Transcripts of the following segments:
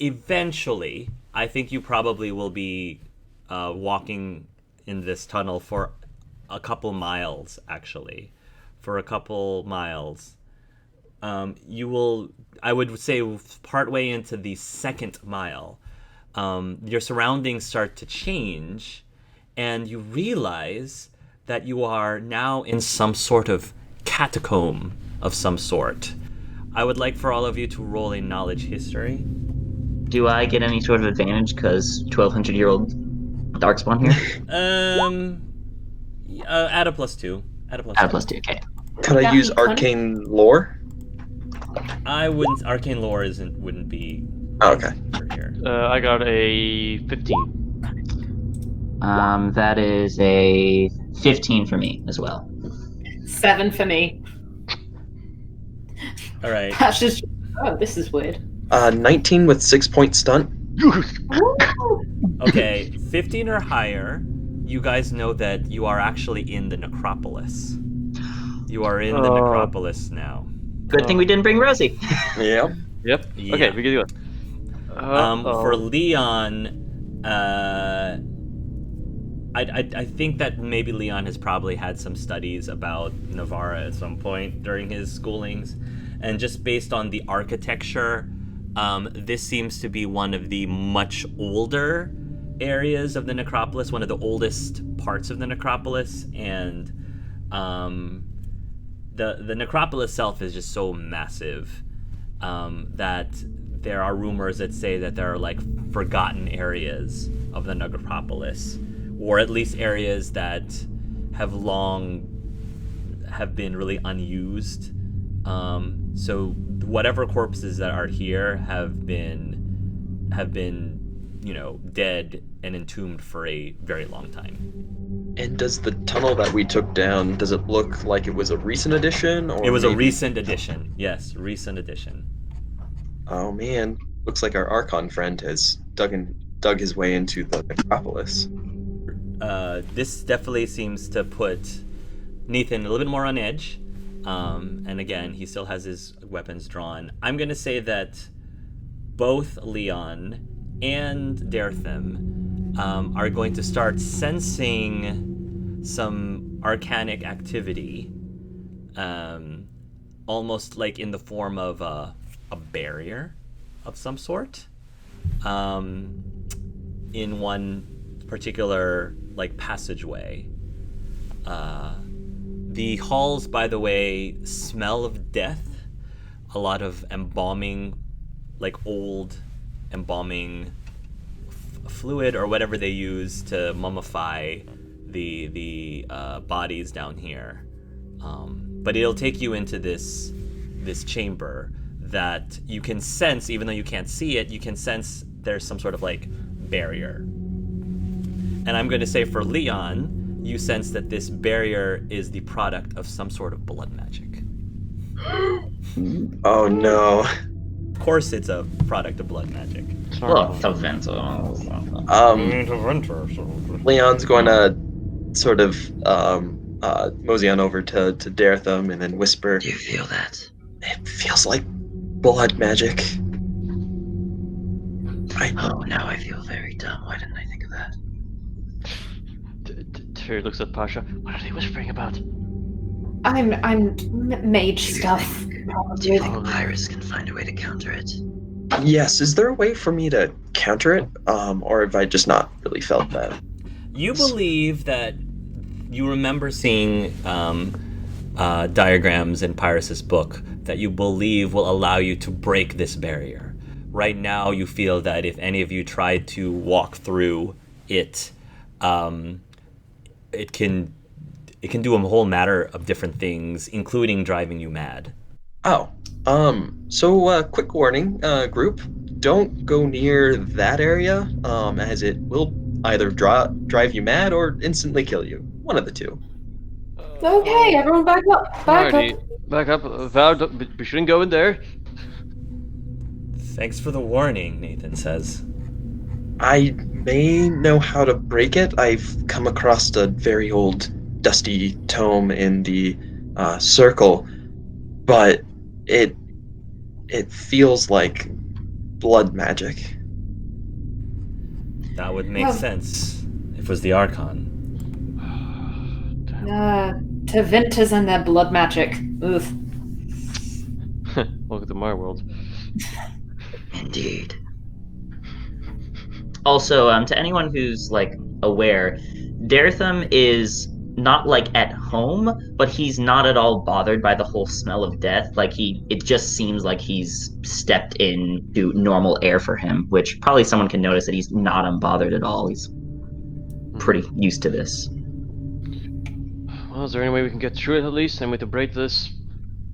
eventually, I think you probably will be walking in this tunnel for a couple miles, actually. For a couple miles. You will, I would say, partway into the second mile, your surroundings start to change, and you realize that you are now in some sort of catacomb of some sort. I would like for all of you to roll a knowledge history. Do I get any sort of advantage because 1,200-year-old darkspawn here? Add a +2. Add a +2. Add a +2, okay. Could I use arcane lore? I wouldn't. Arcane lore wouldn't be. Oh, okay. Here. I got a 15. That is a 15 for me as well. 7 for me. All right. That's just. Oh, this is weird. 19 with 6-point stunt. Okay, 15 or higher. You guys know that you are actually in the necropolis. You are in the necropolis now. Good thing we didn't bring Rosie. Yep. Yep. Yeah. Okay, we can do it. For Leon, I think that maybe Leon has probably had some studies about Nevarra at some point during his schoolings, and just based on the architecture, this seems to be one of the much older areas of the necropolis, one of the oldest parts of the necropolis, and the necropolis itself is just so massive that there are rumors that say that there are like forgotten areas of the necropolis, or at least areas that have been really unused. So whatever corpses that are here have been, dead and entombed for a very long time. And does the tunnel that we took down, does it look like it was a recent addition? Or it was a recent addition. Yes, recent addition. Oh man, looks like our Archon friend has dug his way into the necropolis. This definitely seems to put Nathan a little bit more on edge. And again, he still has his weapons drawn. I'm going to say that both Leon and Dartham are going to start sensing some arcanic activity, almost like in the form of a barrier of some sort, in one particular like passageway. The halls, by the way, smell of death. A lot of embalming, like old embalming fluid or whatever they use to mummify the bodies down here. But it'll take you into this chamber that you can sense, even though you can't see it, you can sense there's some sort of like barrier. And I'm going to say for Leon, you sense that this barrier is the product of some sort of blood magic. Oh no. Of course it's a product of blood magic. Well, something. Leon's going to sort of mosey on over to Dartham and then whisper, Do you feel that? It feels like blood magic. Oh, now I feel very dumb. Why didn't I think of that? Terry looks at Pasha. What are they whispering about? I'm mage stuff. Do you think Pyrus can find a way to counter it? Yes, is there a way for me to counter it? Or have I just not really felt that? You believe that you remember seeing diagrams in Pyrus's book that you believe will allow you to break this barrier. Right now, you feel that if any of you tried to walk through it, it can do a whole matter of different things, including driving you mad. Oh, so quick warning, group, don't go near that area, as it will either drive you mad or instantly kill you. One of the two. Okay, everyone back up. Back Alrighty, up. back up. Val, we shouldn't go in there. Thanks for the warning, Nathan says. I may know how to break it. I've come across a very old, dusty tome in the circle, but it feels like blood magic. That would make Well- sense if it was the Archon. Tevinters and their blood magic. Oof. Welcome to my world. Indeed. Also, to anyone who's like aware, Daretham is not like at home, but he's not at all bothered by the whole smell of death. Like it just seems like he's stepped into normal air for him, which probably someone can notice that he's not unbothered at all. He's pretty used to this. Well, is there any way we can get through it at least? Any way to break this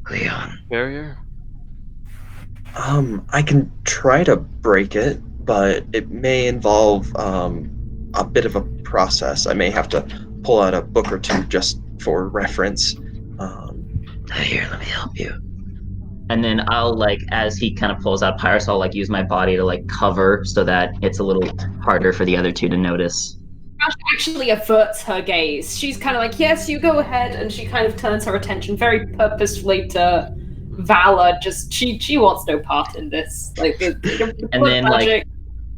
Cleon. barrier? I can try to break it, but it may involve a bit of a process. I may have to pull out a book or two just for reference. Here, let me help you. And then I'll as he kind of pulls out Pyrus, I'll use my body to cover so that it's a little harder for the other two to notice. Ash actually averts her gaze. She's kind of like, yes, you go ahead, and she kind of turns her attention very purposefully to Valor. Just she wants no part in this. And then magic.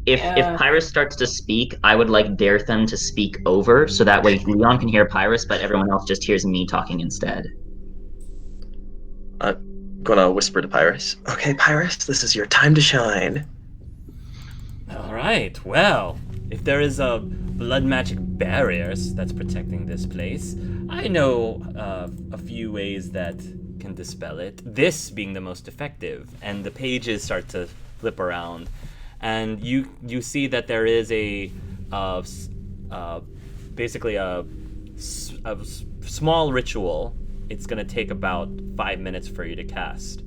if Pyrus starts to speak, I would Daretham to speak over, so that way Leon can hear Pyrus, but everyone else just hears me talking instead. I'm gonna whisper to Pyrus. Okay, Pyrus, this is your time to shine. All right. Well, if there is a blood magic barriers that's protecting this place, I know a few ways that can dispel it. This being the most effective, and the pages start to flip around, and you see that there is basically a small ritual. It's going to take about 5 minutes for you to cast,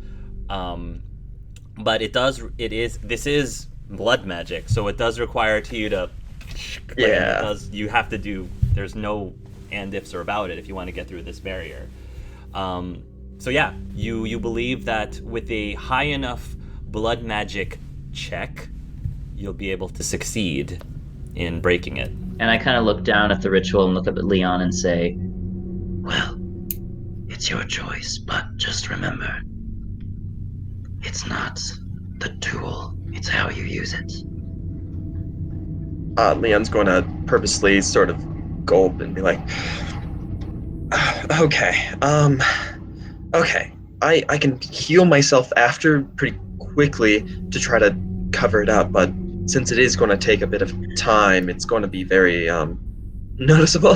but this is blood magic, so it does require you to you have to do. There's no and ifs or about it if you want to get through this barrier. So yeah, you believe that with a high enough blood magic check, you'll be able to succeed in breaking it. And I kind of look down at the ritual and look up at Leon and say, well, it's your choice, but just remember, it's not the tool, it's how you use it. Leon's going to purposely sort of gulp and be like, okay, I can heal myself after pretty quickly to try to cover it up, but since it is going to take a bit of time, it's going to be very noticeable.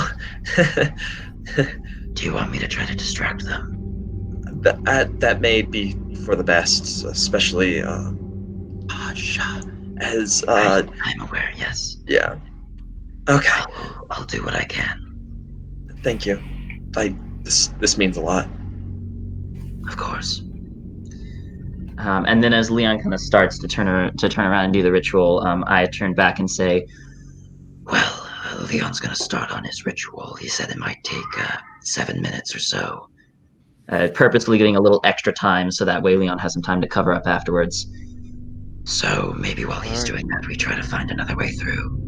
Do you want me to try to distract them? That may be for the best, especially as I'm aware, yes. yeah. Okay. I'll do what I can. Thank you. This means a lot. Of course. And then as Leon kind of starts to turn around and do the ritual, I turn back and say, well, Leon's going to start on his ritual. He said it might take 7 minutes or so. Purposefully getting a little extra time so that way Leon has some time to cover up afterwards. So maybe while he's doing that, we try to find another way through.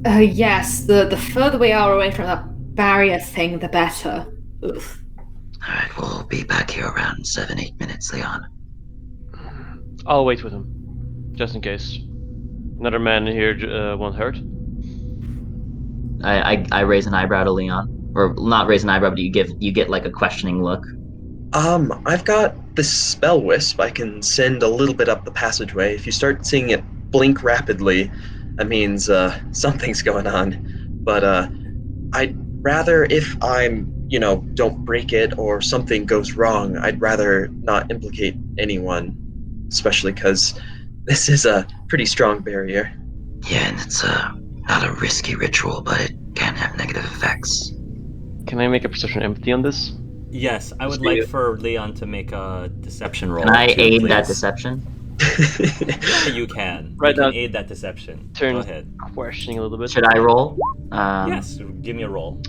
Yes, the further we are away from that barrier thing, the better. Oof. Alright, we'll be back here around 7-8 minutes, Leon. I'll wait with him, just in case. Another man in here won't hurt. I raise an eyebrow to Leon. Or not raise an eyebrow, but you get a questioning look. I've got this spell wisp I can send a little bit up the passageway. If you start seeing it blink rapidly, that means something's going on. But I'd rather, if I'm, don't break it or something goes wrong, I'd rather not implicate anyone, especially because this is a pretty strong barrier. Yeah, and it's not a risky ritual, but it can have negative effects. Can I make a perception empathy on this? Yes, I would like for Leon to make a deception roll. Can I too, aid please. that deception? Yeah, you can. Right you can now- aid that deception. Turn Go ahead. questioning a little bit. Should I roll? Yes, give me a roll.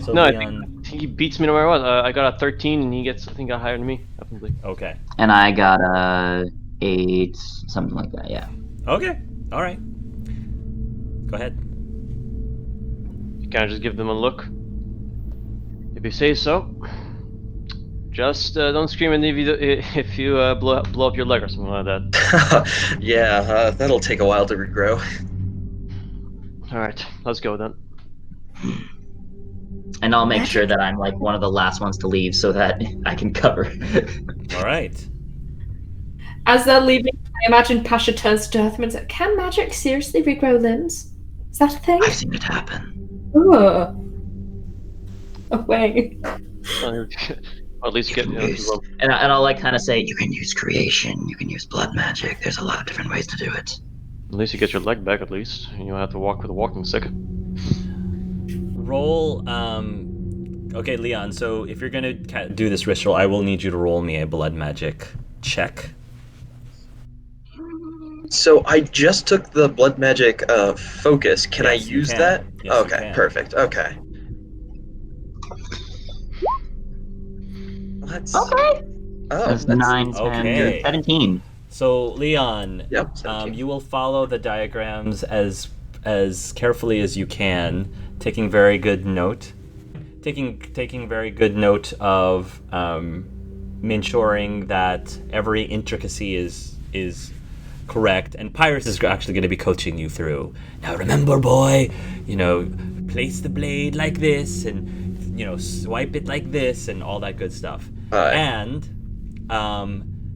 So No, I Leon, think he beats me no matter what. I got a 13 and he got higher than me, definitely. okay. And I got a 8, something like that, yeah. Okay, all right. Go ahead. Can I just give them a look? If you say so. Just don't scream if you blow up your leg or something like that. Yeah, that'll take a while to regrow. All right, let's go then. And I'll make sure that I'm like one of the last ones to leave so that I can cover. All right. As they're leaving, I imagine Pasha turns to Earthman and says, "Can magic seriously regrow limbs? Is that a thing?" I've seen it happen. Oh. Away. Or at least get. And I'll like kind of say, you can use creation, you can use blood magic. There's a lot of different ways to do it. At least you get your leg back. At least you don't have to walk with a walking stick. Roll. Okay, Leon. So if you're gonna do this ritual, I will need you to roll me a blood magic check. So I just took the blood magic focus. Can I Yes, you use can. that? Yes, you Okay, can. perfect. Okay. Let's. Okay. Oh, That's 9, 10, okay. 17. So Leon, Yep. 17. you will follow the diagrams as carefully as you can, taking very good note. Taking very good note of ensuring that every intricacy is correct, and Pyrus is actually going to be coaching you through. Now remember, boy, place the blade like this, and swipe it like this, and all that good stuff. And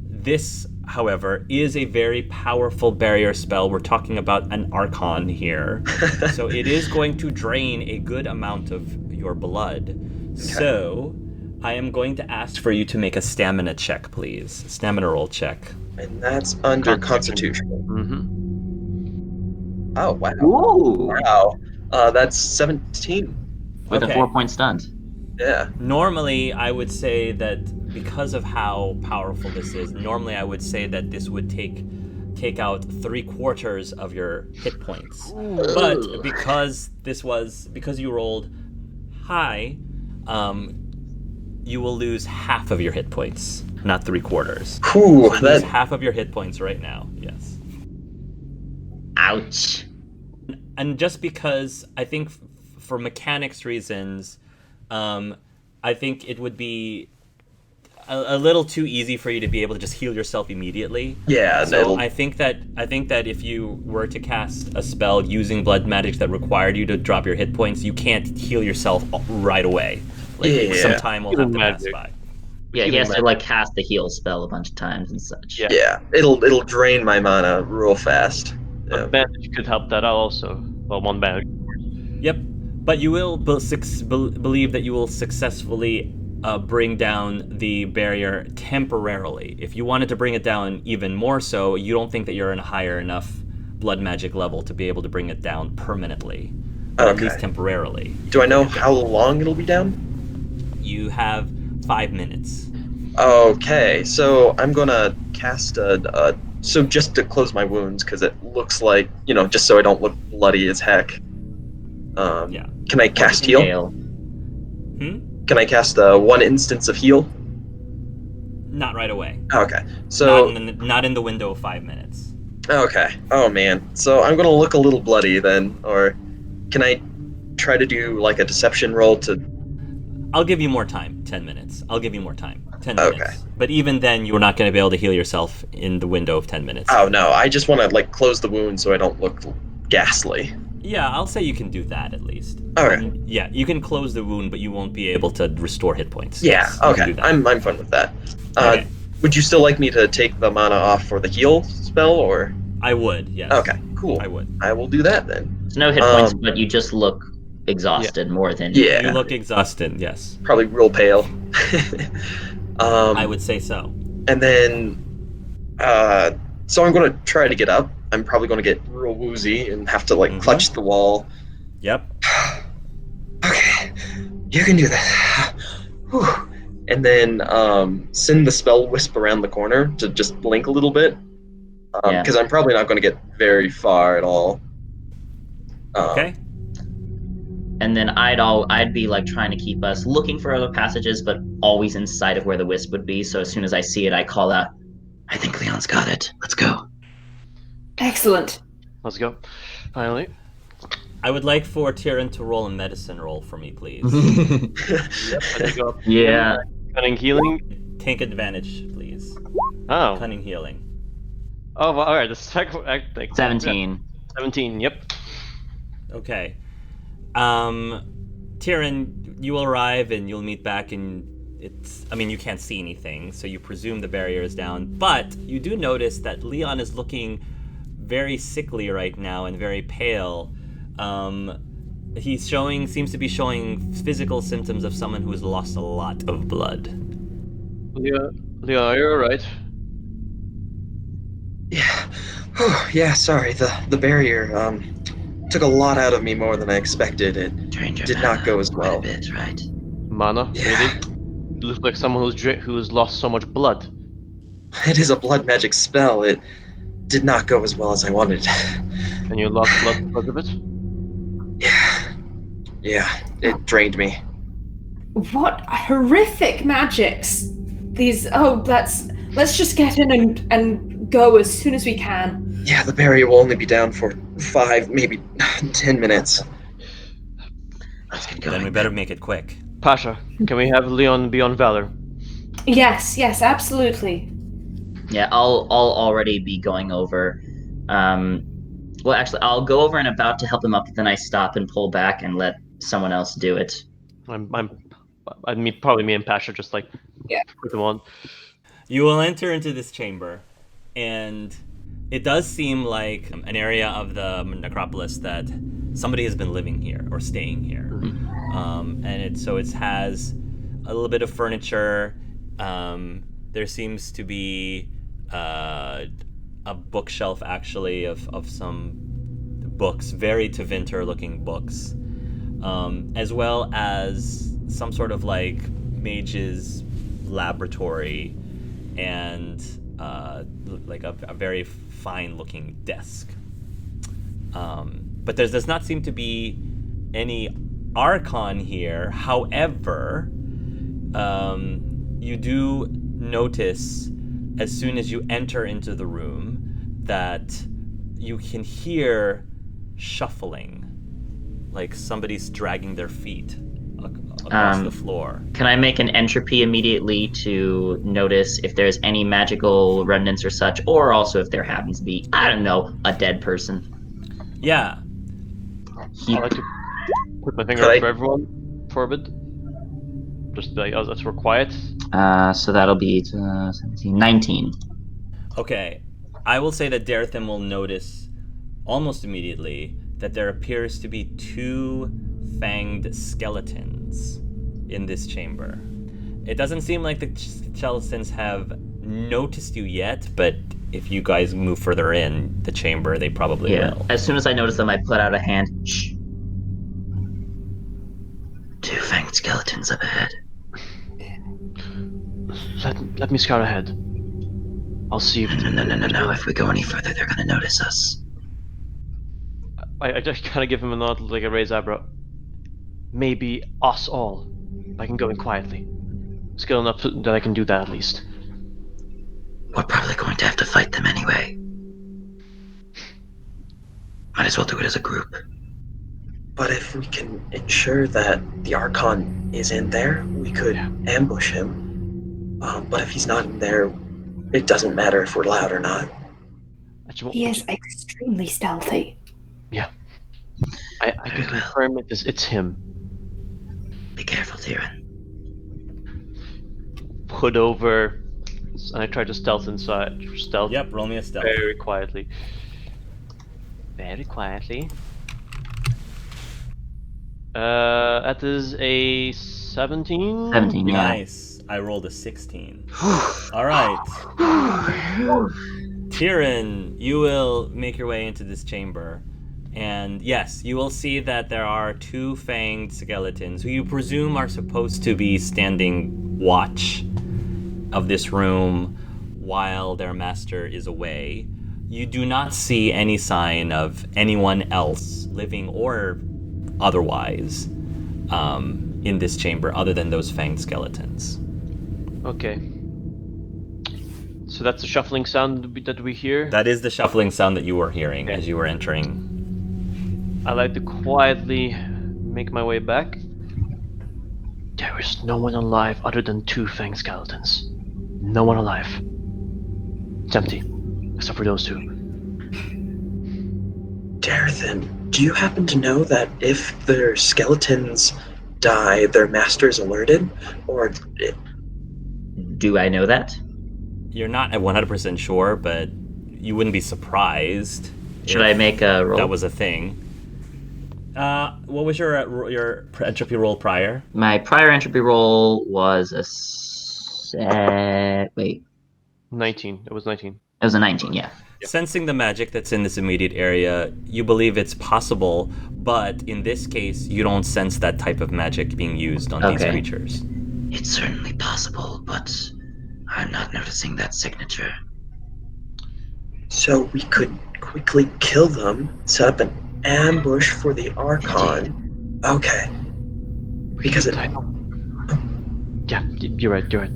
this, however, is a very powerful barrier spell. We're talking about an Archon here, so it is going to drain a good amount of your blood. Okay. So I am going to ask for you to make a stamina check, please. Stamina roll check. And that's under Constitution. Mm-hmm. Oh, wow. Ooh. Wow. That's 17. With Okay. a 4-point stunt. Yeah. Normally, I would say that because of how powerful this is, normally I would say that this would take out 3/4 of your hit points. But because you rolled high, you will lose half of your hit points, not 3/4. Whew, So lose half of your hit points right now. Yes. Ouch. And just because I think for mechanics reasons, I think it would be a little too easy for you to be able to just heal yourself immediately. Yeah. So I think that if you were to cast a spell using blood magic that required you to drop your hit points, you can't heal yourself right away. Some time will have to pass by. Yeah, he has to like cast the heal spell a bunch of times and such. Yeah. It'll drain my mana real fast. A bandage could help that out also. Well, one bandage. Yep. But you will believe that you will successfully bring down the barrier temporarily. If you wanted to bring it down even more so, you don't think that you're in a higher enough blood magic level to be able to bring it down permanently. Or at least temporarily. Do I know how long it'll be down? You have 5 minutes. Okay, so I'm gonna cast so just to close my wounds, because it looks like, just so I don't look bloody as heck. Yeah. Can I cast heal? Can I cast 1 instance of heal? Not right away. Okay, so... Not in the window of 5 minutes. Okay, oh man. So I'm gonna look a little bloody then, or can I try to do like a deception roll to... I'll give you more time, 10 minutes. I'll give you more time, 10 Okay. minutes. But even then, you're not going to be able to heal yourself in the window of 10 minutes. Oh no, I just want to like close the wound so I don't look ghastly. Yeah, I'll say you can do that at least. Okay. Yeah, you can close the wound, but you won't be able to restore hit points. Yeah, Yes, you can okay. do that. I'm fine with that. Okay. Would you still like me to take the mana off for the heal spell, or? I would, yes. Okay, cool. I would. I will do that then. There's no hit points, but you just look exhausted more than... Yeah. You look exhausted, yes. Probably real pale. I would say so. And then, so I'm going to try to get up. I'm probably going to get real woozy and have to like clutch the wall. Yep. Okay, you can do this. Whew. And then send the spell wisp around the corner to just blink a little bit. Because I'm probably not going to get very far at all. Okay. And then I'd be like trying to keep us looking for other passages, but always in sight of where the wisp would be. So as soon as I see it, I call out, "I think Leon's got it. Let's go." Excellent. Let's go. Finally. I would like for Tyrion to roll a medicine roll for me, please. Yep. I go up. Yeah. Cunning healing. Take advantage, please. Oh. Cunning healing. Oh, well, alright, the second like, 17. 17, yep. Okay. Tyrion, you will arrive and you'll meet back and you can't see anything, so you presume the barrier is down, but you do notice that Leon is looking very sickly right now and very pale. Seems to be showing physical symptoms of someone who has lost a lot of blood. Leon, are you alright? Yeah. Yeah, sorry. The barrier took a lot out of me, more than I expected. It Drained your did not mana go as quite well. a bit, right? Mana? Yeah. Really? You look like someone who's lost so much blood. It is a blood magic spell. It did not go as well as I wanted. And you lost blood because of it? Yeah, it drained me. What horrific magics! These. Let's just get in and go as soon as we can. Yeah, the barrier will only be down for 5, maybe 10 minutes. Let's get going. Then we better make it quick. Pasha, can we have Leon be on Valor? Yes, absolutely. Yeah, I'll already be going over. Well, actually, I'll go over and about to help him up, but then I stop and pull back and let someone else do it. Probably me and Pasha just like put them on. You will enter into this chamber, and it does seem like an area of the necropolis that somebody has been living here or staying here. And it has a little bit of furniture. There seems to be a bookshelf, actually, of some books, very Tevinter looking books, as well as some sort of like mage's laboratory and like a very fine looking desk. But there does not seem to be any Archon here. However, you do notice as soon as you enter into the room that you can hear shuffling, like somebody's dragging their feet across the floor. Can I make an entropy immediately to notice if there's any magical remnants or such, or also if there happens to be, I don't know, a dead person? Yeah. I like to put my finger up for everyone for a bit. Just like, as we're quiet. So that'll be 17, 19. Okay. I will say that Darethim will notice almost immediately that there appears to be 2 fanged skeletons in this chamber. It doesn't seem like the skeletons have noticed you yet, but if you guys move further in the chamber, they probably will. As soon as I notice them, I put out a hand. Shh. 2 fanged skeletons up ahead. Let me scout ahead. I'll see if... No. If we go any further, they're gonna notice us. I just kind of give him a nod, like a raised eyebrow. Maybe us all. I can go in quietly. Skilled enough that I can do that at least. We're probably going to have to fight them anyway. Might as well do it as a group. But if we can ensure that the Archon is in there, we could ambush him. But if he's not in there, it doesn't matter if we're loud or not. He is extremely stealthy. Yeah. I can confirm it's him. Be careful, Tyrion. Put over, and I try to stealth inside. Stealth. Yep, roll me a stealth. Very quietly. Very quietly. That is a 17? 17, yeah. Nice. I rolled a 16. All right. Tyrion, you will make your way into this chamber. And yes, you will see that there are 2 fanged skeletons who you presume are supposed to be standing watch of this room while their master is away. You do not see any sign of anyone else, living or otherwise, in this chamber other than those fanged skeletons. Okay. So that's the shuffling sound that we hear? That is the shuffling sound that you were hearing as you were entering. I like to quietly make my way back. There is no one alive other than 2 fang skeletons. No one alive. It's empty, except for those 2. Darathan, do you happen to know that if their skeletons die, their master is alerted? Or Do I know that? You're not 100% sure, but you wouldn't be surprised. Should I make a roll? That was a thing. What was your entropy roll prior? My prior entropy roll was wait. 19. It was 19. It was a 19, yeah. Sensing the magic that's in this immediate area, you believe it's possible, but in this case, you don't sense that type of magic being used on these Okay. creatures. It's certainly possible, but I'm not noticing that signature. so we could quickly kill them, set up an ambush for the Archon. Okay. Because it... Yeah, you're right. We're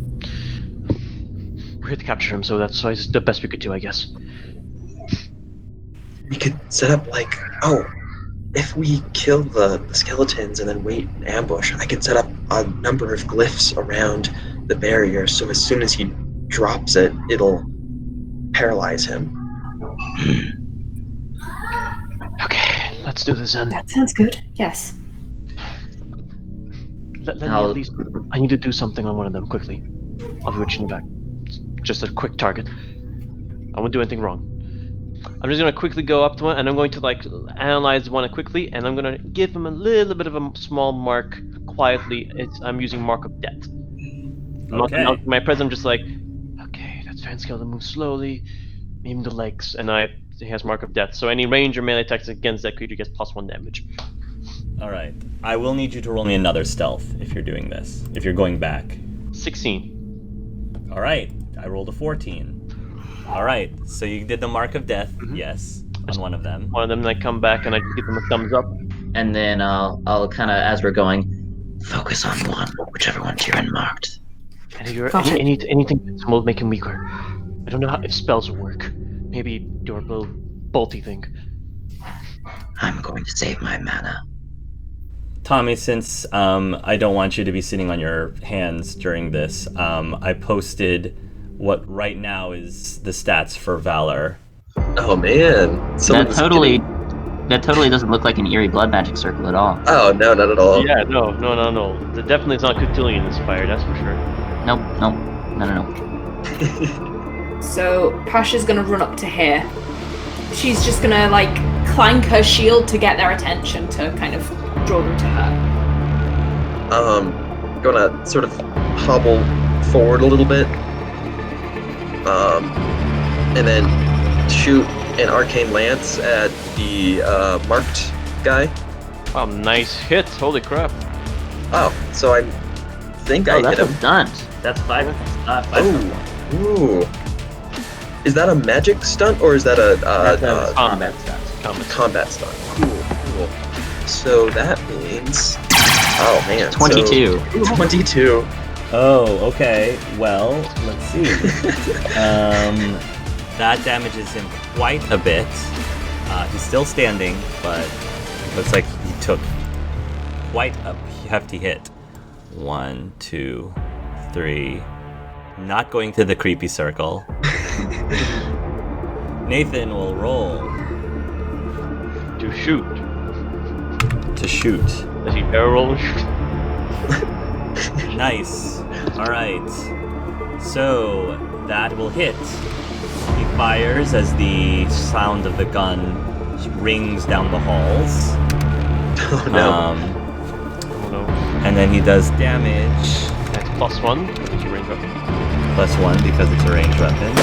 here to capture him, so that's the best we could do, I guess. We could set up if we kill the skeletons and then wait in ambush, I could set up a number of glyphs around the barrier, so as soon as he drops it, it'll paralyze him. Okay, let's do this then. That sounds good. Yes. Let me at least... I need to do something on one of them, quickly. I'll be watching you back. Just a quick target. I won't do anything wrong. I'm just gonna quickly go up to one, and I'm going to analyze one quickly, and I'm gonna give him a little bit of a small mark quietly. I'm using mark of death. Okay. My presence, I'm just okay, that's fan skeleton moves slowly, maybe the legs, and he has mark of death. So any range or melee attacks against that creature gets +1 damage. All right. I will need you to roll me another stealth if you're doing this. If you're going back. 16. All right. I rolled a 14. All right. So you did the mark of death. Mhm. Yes, on one of them. One of them, I come back and I give them a thumbs up. And then I'll kind of, as we're going, focus on one, whichever one Jiren marked. And if you're Got it. anything will make him weaker. I don't know if spells will work. Maybe your little bolty thing. I'm going to save my mana. Tommy, since I don't want you to be sitting on your hands during this, I posted what right now is the stats for Valor. Oh man. That totally doesn't look like an eerie blood magic circle at all. Oh no, not at all. Yeah, no. It definitely is not Cthulhian inspired, that's for sure. Nope. No. So Pasha's gonna run up to here. She's just gonna clank her shield to get their attention to kind of draw them to her. Gonna sort of hobble forward a little bit. And then shoot an arcane lance at the marked guy. Wow, nice hit. Holy crap. Oh, so I think I hit that's him. a stunt. That's 5. Ooh. Is that a magic stunt or is that a combat stunt. combat stunt? Cool. So that means... Oh man. 22. So 22. Oh, okay. Well, let's see. That damages him quite a bit. He's still standing, but it looks like he took quite a hefty hit. 1, 2, 3. Not going to the creepy circle. Nathan will roll To shoot. to shoot. Does he barrel roll and shoot? Nice. Alright. So, that will hit. He fires as the sound of the gun rings down the halls. Oh no. Oh no. And then he does damage. That's +1 because you range weapon. +1 because it's a ranged weapon.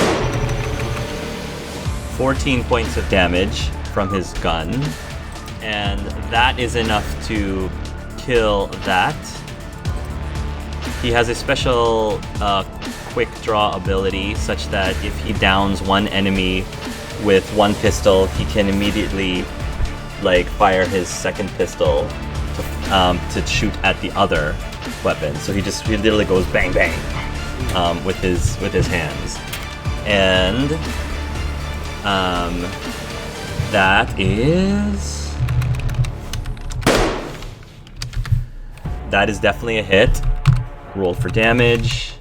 14 points of damage from his gun. And that is enough to kill that. He has a special quick draw ability such that if he downs one enemy with one pistol, he can immediately fire his second pistol to shoot at the other weapon. So he literally goes bang bang with his hands. And that is definitely a hit. Roll for damage.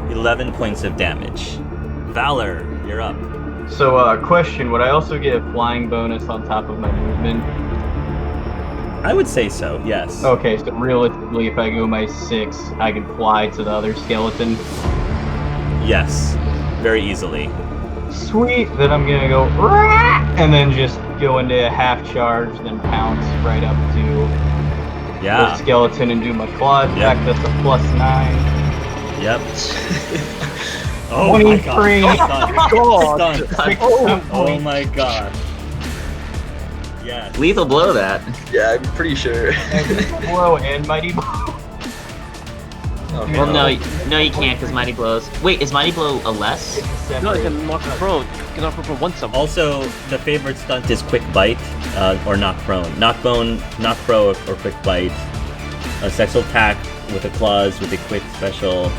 11 points of damage. Valor, you're up. So, question, would I also get a flying bonus on top of my movement? I would say so, yes. Okay, so realistically, if I go my 6, I can fly to the other skeleton. Yes, very easily. Sweet, then I'm gonna go, "Rah!" and then just go into a half charge, then pounce right up to the Yeah, skeleton and do my claw attack. Yep. That's a +9. yep. Oh my 23. god. Stunned. Oh, Oh my god. Yes. Lethal blow that. Yeah, I'm pretty sure. blow and mighty blow. Oh, Well, no, you can't, because Mighty Blows. Wait, is Mighty Blow a less? No, you can knock him prone. You can knock him prone once some. Also, the favorite stunt is Quick Bite, or Knock Prone. Knock Pro, or Quick Bite. A sexual attack with the claws with a quick special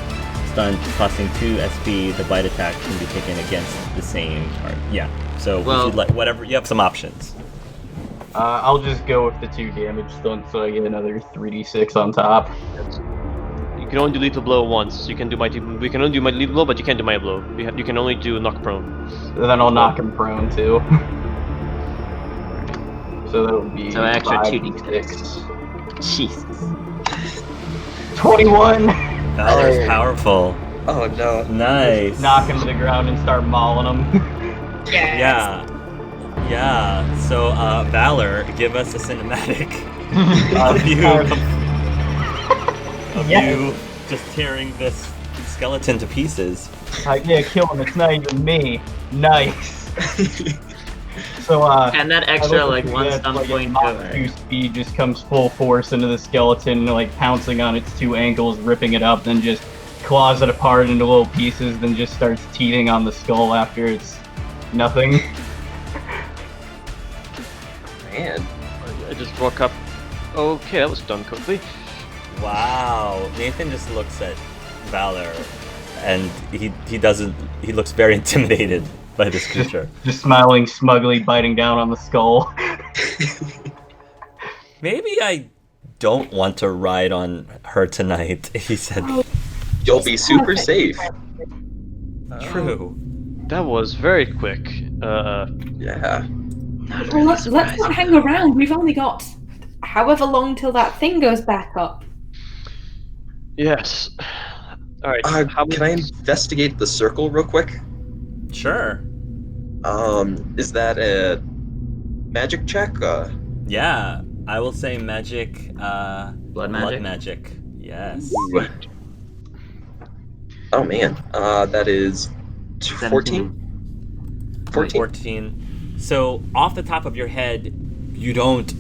stunt costing 2 SP. The bite attack can be taken against the same target. Yeah. So Well- if you'd like, whatever, you have some options. I'll just go with the 2 damage stunts, so I get another 3d6 on top. You can only do lethal blow once. So you can do mighty. We can only do mighty lethal blow, but you can't do mighty blow. You can only do knock prone. Then I'll knock him prone too. So that would be So an extra 5d6. Jesus. 21. Valor's Oh. powerful. Oh no. Nice. Knock him to the ground and start mauling him. Yeah. Yeah. So, Valor, give us a cinematic of you just tearing this skeleton to pieces. Yeah, kill him. It's not even me. Nice. So And that extra like 1 stun point Mach to 2 speed just comes full force into the skeleton, like pouncing on its 2 ankles, ripping it up, then just claws it apart into little pieces, then just starts teeting on the skull after it's nothing. Man. I just woke up. Okay, that was done quickly. Wow. Nathan just looks at Valor, and he looks very intimidated by this creature. Just smiling smugly, biting down on the skull. Maybe I don't want to ride on her tonight, he said. You'll be super safe. True. That was very quick. Yeah. Not Well, really let's not surprising. hang around. We've only got however long till that thing goes back up. Yes. All right. how Can I investigate the circle real quick? Sure. Is that a magic check? Yeah, I will say magic. Blood magic? Yes. Oh man, that is 14. 14. So, off the top of your head, you don't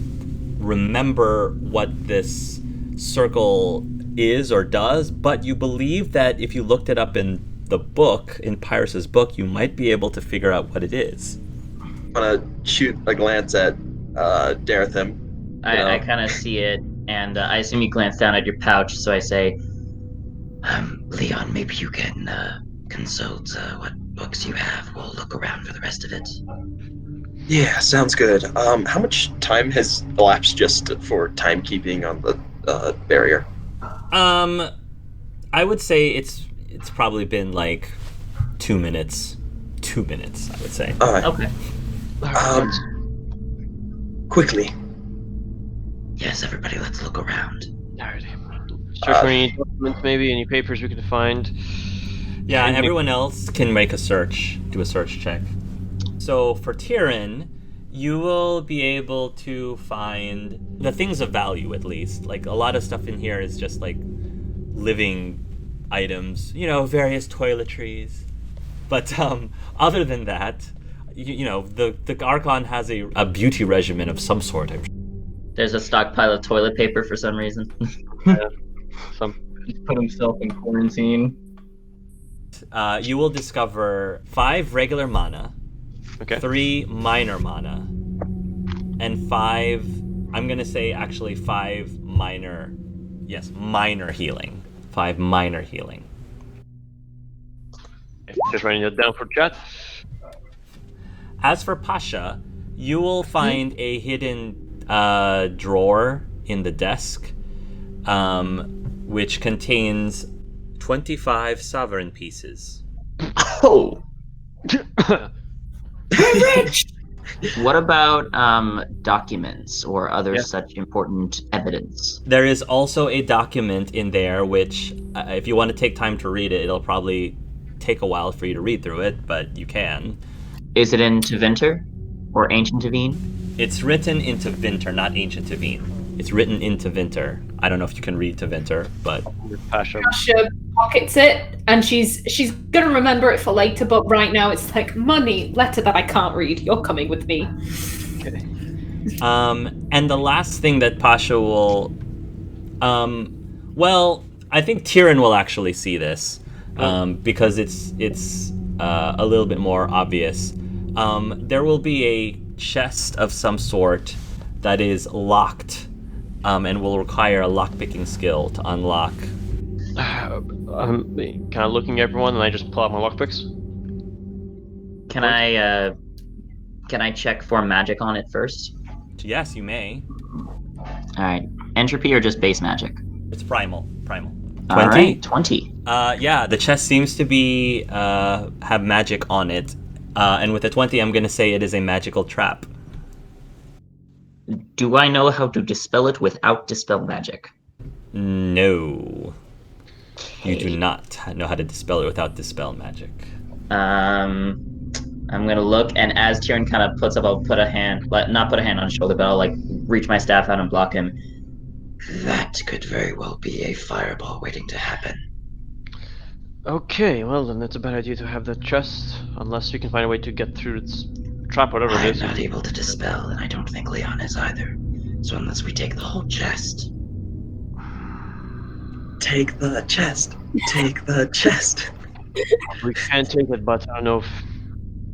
remember what this circle is or does, but you believe that if you looked it up in the book, in Pyrus's book, you might be able to figure out what it is. I'm gonna shoot a glance at Darathim. I kind of see it, and I assume you glance down at your pouch, so I say, Leon, maybe you can consult what books you have. We'll look around for the rest of it. Yeah, sounds good. How much time has elapsed just for timekeeping on the barrier? I would say it's probably been like 2 minutes. 2 minutes, I would say. All right. Okay. Quickly. Yes, everybody, let's look around. Alrighty. Search for any documents, maybe any papers we can find. Yeah, And everyone else can make a search, do a search check. So for Tyrion, you will be able to find the things of value, at least. Like, a lot of stuff in here is just like living items, various toiletries. But other than that, the Archon has a beauty regimen of some sort, I'm sure. There's a stockpile of toilet paper for some reason. He's put himself in quarantine. You will discover 5 regular mana, Okay. 3 minor mana, and 5, I'm going to say actually 5 minor healing. 5 minor healing. Just writing that down for chat. As for Pasha, you will find a hidden drawer in the desk which contains 25 sovereign pieces. Oh, We're rich! what about documents or other Yeah. such important evidence? There is also a document in there which, if you want to take time to read it, it'll probably take a while for you to read through it, but you can. Is it in Tevinter or Ancient Tavine? It's written into Vinter, not Ancient Tavine. It's written into Vinter. I don't know if you can read Tevinter, but Pasha. Tasha pockets it, and she's gonna remember it for later, but right now it's like, money, letter that I can't read, you're coming with me. Okay. and the last thing that Pasha will, well, I think Tyrion will actually see this, because it's a little bit more obvious. There will be a chest of some sort that is locked, and will require a lockpicking skill to unlock. I'm kind of looking at everyone, and I just pull out my lockpicks. Can I check for magic on it first? Yes, you may. All right. Entropy or just base magic? It's primal. 20? All right, 20. Yeah, the chest seems to be have magic on it, and with a 20, I'm gonna say it is a magical trap. Do I know how to dispel it without dispel magic? No, you do not know how to dispel it without dispel magic. I'm gonna look, and as Tyrion kind of puts up, I'll put a hand, not put a hand on his shoulder, but I'll like reach my staff out and block him. That could very well be a fireball waiting to happen. Okay, well then it's a bad idea to have that chest, unless we can find a way to get through its trap, whatever it I'm is. not able to dispel, and I don't think Leon is either. So unless we take the whole chest. Take the chest. Take the chest. We can take it, but I don't know if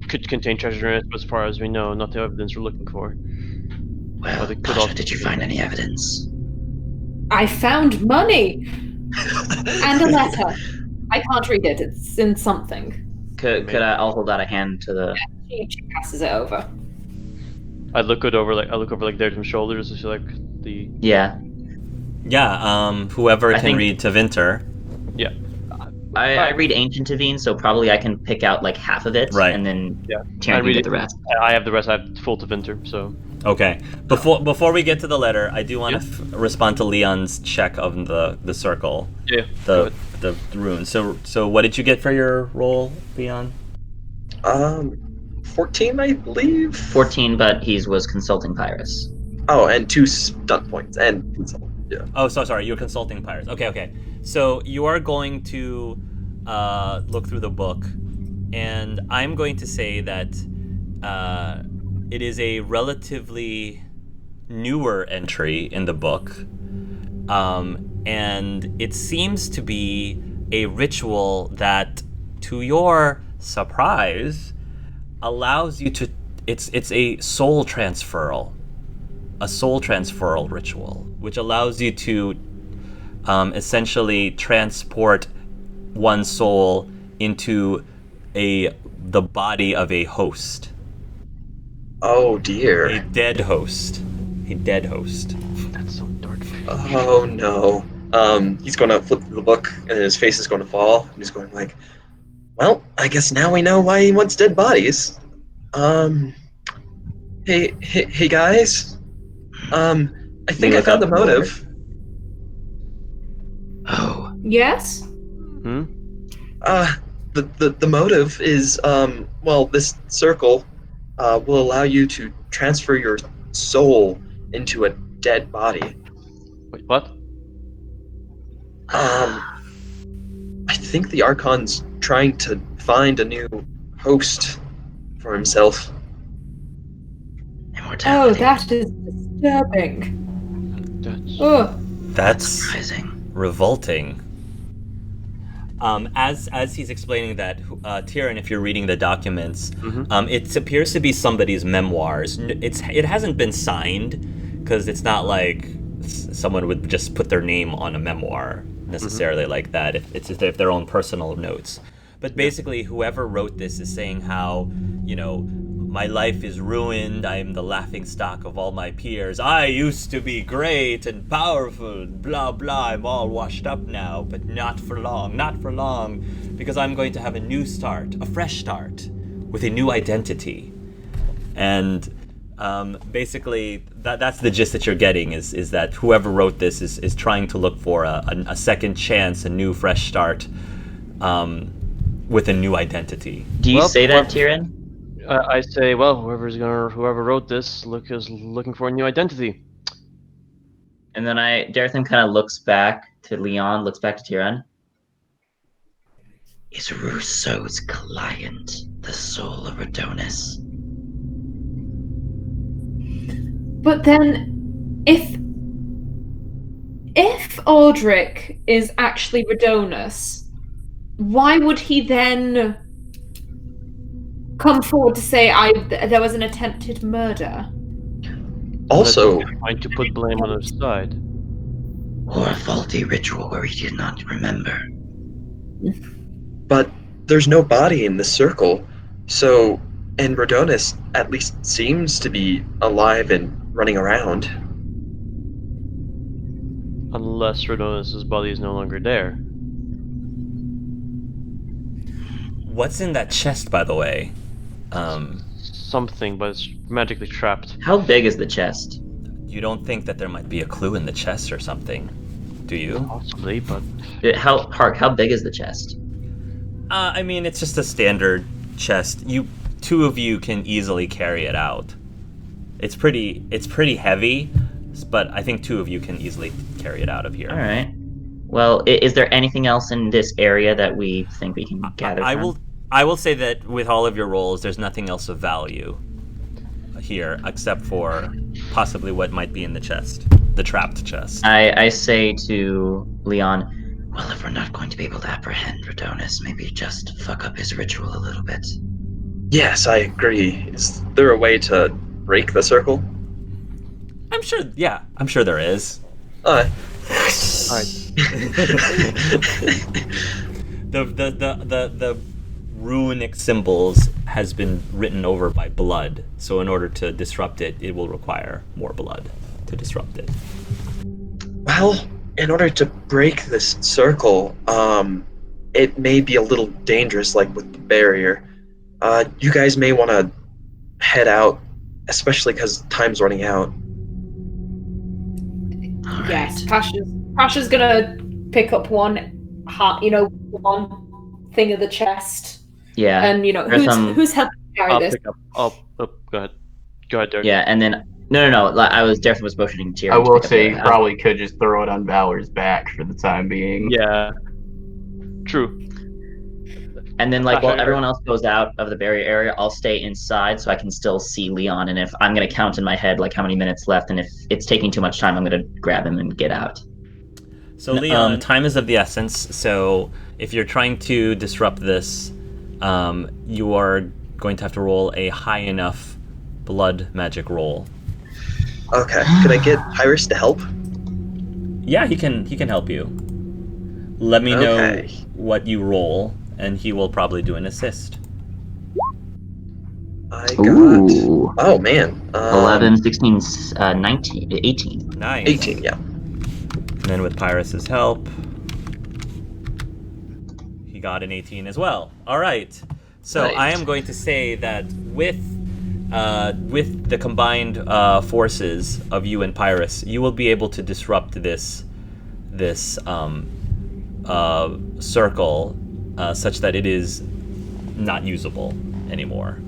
it could contain treasure in it. As far as we know, not the evidence we're looking for. Well, But it could Pasha, also did you find any evidence? I found money! And a letter. I can't read it, it's in something. Could I'll hold out a hand to the... She passes it over. I look over like Daird's shoulders to see like the Yeah. Yeah, whoever I can think- read Tevinter. yeah. I read Ancient Tavine, so probably I can pick out like half of it, Right. and then Yeah. Tyrion I can read get it. the rest. I have the rest. I have full to Vinter, so Okay. Before we get to the letter, I do want to respond to Leon's check of the circle, yeah. the rune. So what did you get for your roll, Leon? 14, I believe. 14, but he was consulting Pyrus. Oh, and 2 stunt points and consult. Yeah. Oh, so sorry. You're consulting Pyrus. Okay. So you are going to look through the book, and I'm going to say that it is a relatively newer entry in the book, and it seems to be a ritual that, to your surprise, allows you to. It's a soul transferal. A soul transferal ritual, which allows you to essentially transport one soul into the body of a host. Oh dear. A dead host. That's so dark. Oh no. He's gonna flip through the book, and his face is gonna fall, and he's going like, "Well, I guess now we know why he wants dead bodies." Hey guys. I think I look found the up more. motive. Oh, Yes? The motive is, well, this circle will allow you to transfer your soul into a dead body. Wait, what? I think the Archon's trying to find a new host for himself. Oh, immortality. that is disturbing. That's Oh, That's Surprising. revolting. As he's explaining that, Tyrion, if you're reading the documents, it appears to be somebody's memoirs. It hasn't been signed, because it's not like someone would just put their name on a memoir necessarily like that. If their own personal notes. But basically, whoever wrote this is saying how, My life is ruined. I am the laughingstock of all my peers. I used to be great and powerful. Blah, blah. I'm all washed up now, but not for long. Not for long. Because I'm going to have a new start, a fresh start, with a new identity. And basically, that's the gist that you're getting, is that whoever wrote this is trying to look for a second chance, a new fresh start, with a new identity. Do you say that, Tyrion? I say, well, whoever wrote this is looking for a new identity. And then Darathan kind of looks back to Leon, looks back to Tyrion. Is Russo's client the soul of Adonis? But then, if Aldrich is actually Radonus, why would he then come forward to say there was an attempted murder? Also, trying to put blame on his side, or a faulty ritual where he did not remember. but there's no body in the circle, so, and Radonus at least seems to be alive and running around. unless Radonus' body is no longer there. What's in that chest, by the way? Something, but it's magically trapped. How big is the chest? You don't think that there might be a clue in the chest or something, do you? Possibly, but How big is the chest? I mean, it's just a standard chest. Two of you can easily carry it out. It's pretty heavy, but I think two of you can easily carry it out of here. All right. Well, is there anything else in this area that we think we can gather from? I will say that with all of your rolls, there's nothing else of value here except for possibly what might be in the chest, the trapped chest. I say to Leon, well, if we're not going to be able to apprehend Radonus, maybe just fuck up his ritual a little bit. Yes, I agree. Is there a way to break the circle? I'm sure there is. Alright. alright. The runic symbols has been written over by blood, so in order to disrupt it, it will require more blood to disrupt it. Well, in order to break this circle, it may be a little dangerous, like with the barrier. You guys may want to head out, especially because time's running out. Yes, Pasha's gonna pick up one thing of the chest. Yeah. And who's helping carry I'll this? pick up. Go ahead. Go ahead, Derek. Yeah, and then no. Darathan was motioning Tyrion. I to will pick up say the- you probably could just throw it on Valor's back for the time being. Yeah. True. And then, while Pasha, everyone else goes out of the barrier area, I'll stay inside so I can still see Leon. And if I'm going to count in my head, how many minutes left, and if it's taking too much time, I'm going to grab him and get out. So, Leon, time is of the essence. So, if you're trying to disrupt this, you are going to have to roll a high enough blood magic roll. Okay, could I get Iris to help? Yeah, he can help you. Let me know Okay. what you roll, and he will probably do an assist. I got... Ooh. Oh, man. 11, 16, 19, 18. Nice. 18, yeah. And then with Pyrrhus's help, he got an 18 as well. All right. So Nice. I am going to say that with the combined forces of you and Pyrrhus, you will be able to disrupt this circle such that it is not usable anymore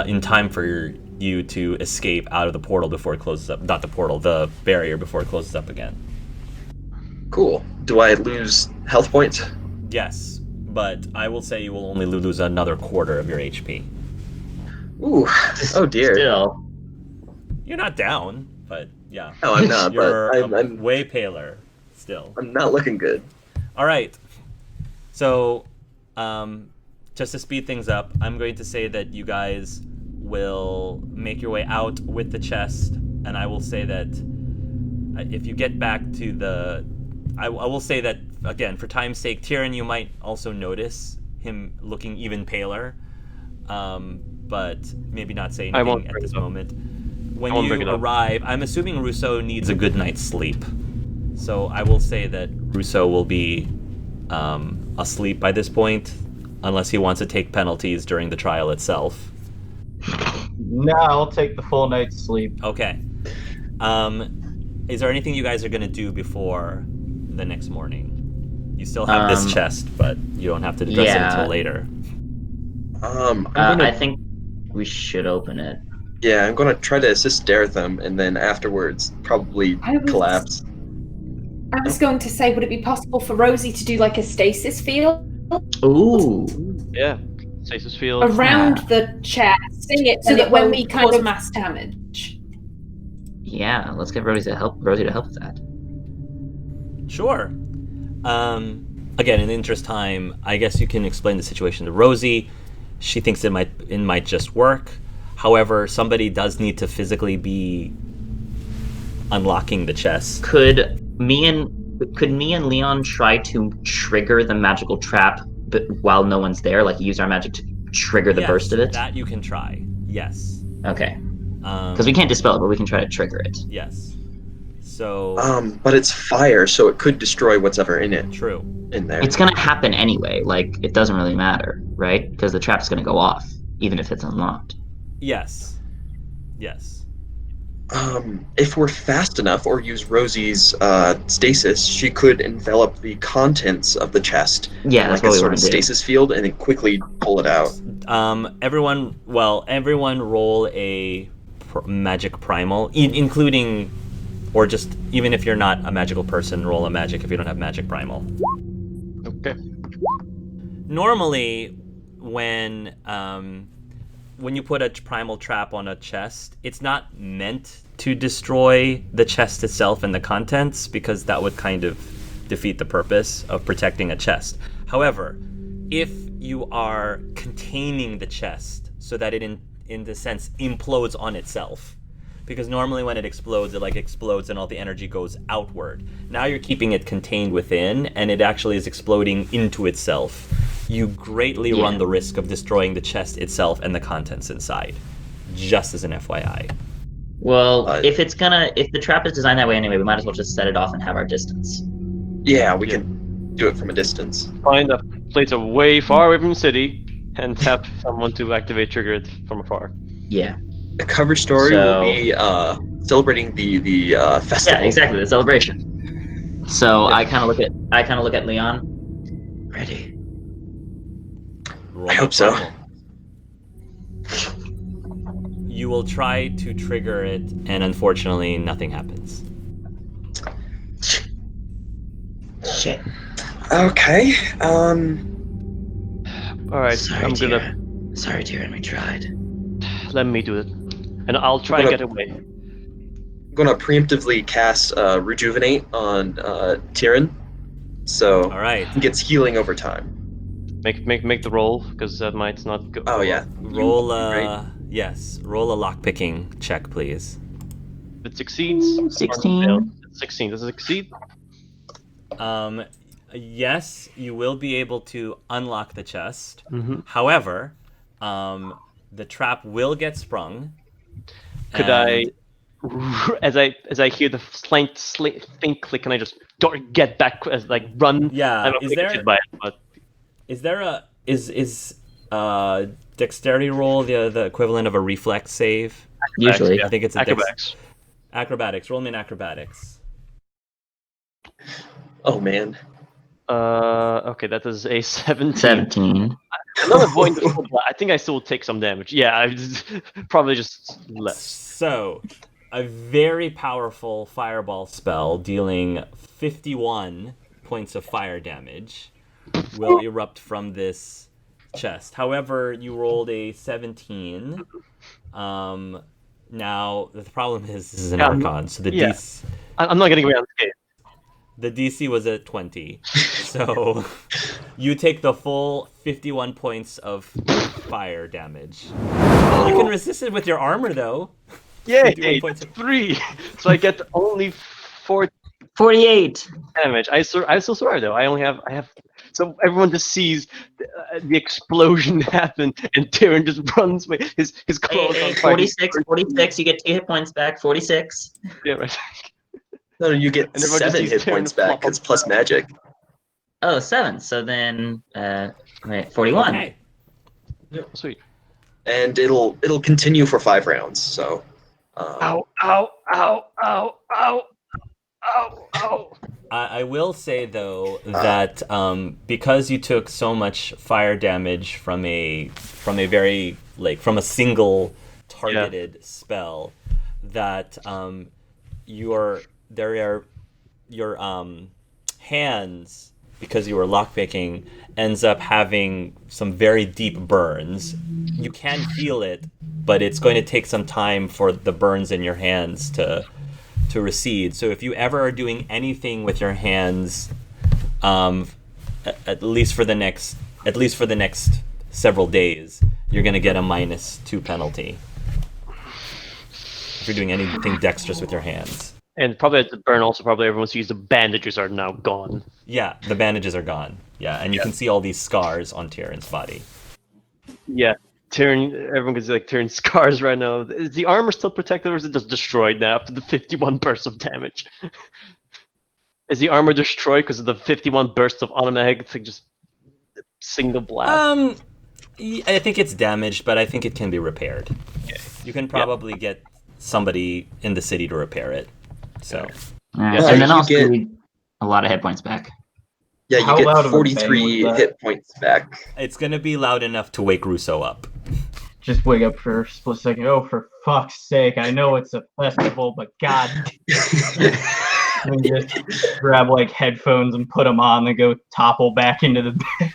in time for you to escape out of the portal before it closes up. Not the portal, the barrier before it closes up again. Cool. Do I lose health points? Yes, but I will say you will only lose another quarter of your HP. Ooh. Oh, dear. Still. You're not down, but yeah. No, I'm not, You're but I'm way paler still. not looking good. All right. So, just to speed things up, I'm going to say that you guys will make your way out with the chest, and I will say that if you get back to the... I will say that, again, for time's sake, Tyrion, you might also notice him looking even paler. but maybe not say I won't anything at bring this it up. moment. When I won't bring you it up. arrive, I'm assuming Russo needs a good night's sleep. So I will say that Russo will be asleep by this point, unless he wants to take penalties during the trial itself. No, I'll take the full night's sleep. Okay. Is there anything you guys are going to do before the next morning? You still have this chest, but you don't have to address it until later. I think we should open it. Yeah, I'm gonna try to assist Daretham, and then afterwards probably collapse. I was going to say, would it be possible for Rosie to do like a stasis field Ooh. Yeah. Stasis field. around the chest, so that when we cause mass damage? Yeah, let's get Rosie to help with that. Sure. Again, in the interest of time, I guess you can explain the situation to Rosie. She thinks it might just work. However, somebody does need to physically be unlocking the chest. Could me and Leon try to trigger the magical trap, but while no one's there, like use our magic to trigger the burst of it? That you can try. Yes. Okay. Because we can't dispel it, but we can try to trigger it. Yes. So. But it's fire, so it could destroy what's ever in it. True. In there. It's gonna happen anyway. Like, it doesn't really matter, right? Because the trap's gonna go off, even if it's unlocked. Yes. Yes. If we're fast enough, or use Rosie's stasis, she could envelop the contents of the chest. Yeah, that's like what a we sort want of to do. stasis field, and then quickly pull it out. Everyone roll a magic primal, including, or just even if you're not a magical person, roll a magic if you don't have magic primal. Okay. Normally, when you put a primal trap on a chest, it's not meant to destroy the chest itself and the contents, because that would kind of defeat the purpose of protecting a chest. However, if you are containing the chest so that it in the sense implodes on itself, because normally when it explodes and all the energy goes outward. Now you're keeping it contained within, and it actually is exploding into itself. You greatly run the risk of destroying the chest itself and the contents inside. Just as an FYI. Well, if the trap is designed that way anyway, we might as well just set it off and have our distance. Yeah, we can do it from a distance. Find a place way far away from the city and tap someone to trigger it from afar. Yeah. The cover story will be celebrating the festival. Yeah, exactly, the celebration. So I kind of look at Leon. Ready. Roll I hope so. primal. You will try to trigger it, and unfortunately, nothing happens. Shit. Okay. All right. Sorry, Tyrion, we tried. Let me do it, and I'll try and get away. I'm gonna preemptively cast Rejuvenate on Tyrion, so All right. he gets healing over time. Make the roll, because that might not go. Oh yeah. Roll right? Yes. Roll a lockpicking check, please. If it succeeds, 16. 16. Does it succeed? Yes, you will be able to unlock the chest. Mm-hmm. However, the trap will get sprung. Could I, as I hear the slight faint click, can I just get back, run? Yeah. I'm afflicted by it, but Is there is dexterity roll the equivalent of a reflex save? Usually. I think it's acrobatics. Acrobatics. Roll me an acrobatics. Oh man. Okay, that is a 17. 17. I'm not avoiding the full blast. I think I still will take some damage. Yeah, probably just less. So, a very powerful fireball spell dealing 51 points of fire damage will erupt from this chest. However, you rolled a 17. Now, the problem is this is an Archon, so the DC... I'm not getting away unscathed. The DC was at 20, so you take the full 51 points of fire damage. You can resist it with your armor, though. Yay! 51 points of... 3! So I get only 4 48. damage. I still survive, though. I have So everyone just sees the explosion happen, and Tyrion just runs away. His clothes on fire. 46, you get 2 hit points back. 46. Yeah, right. No, you get And everyone just 7 sees hit Tyrion points back flop because plus magic. Oh, 7. So then, 41. Okay. Sweet. And it'll continue for 5 rounds. So. Ow! Ow! Ow! Ow! Ow! Ow! Ow! I will say though that because you took so much fire damage from a single targeted spell, that your hands, because you were lockpicking, ends up having some very deep burns. You can feel it, but it's going to take some time for the burns in your hands to recede. So if you ever are doing anything with your hands, at least for the next several days, you're going to get a -2 penalty if you're doing anything dexterous with your hands. And probably at the burn, also probably everyone sees the bandages are now gone. Yeah, the bandages are gone. Yeah, and you can see all these scars on Tyrion's body. Yeah, everyone can see like Tyrion's scars right now. Is the armor still protected, or is it just destroyed now after the 51 bursts of damage? Is the armor destroyed because of the 51 bursts of automatic? It's like just single blast. I think it's damaged, but I think it can be repaired. Okay. You can probably get somebody in the city to repair it. So. And you then also get- a lot of hit points back. Yeah, How you loud get of a bang 43 was that? hit points back. It's gonna be loud enough to wake Russo up. Just wake up for a split second. Oh, for fuck's sake! I know it's a festival, but god, and just grab like headphones and put them on, and go topple back into the bed.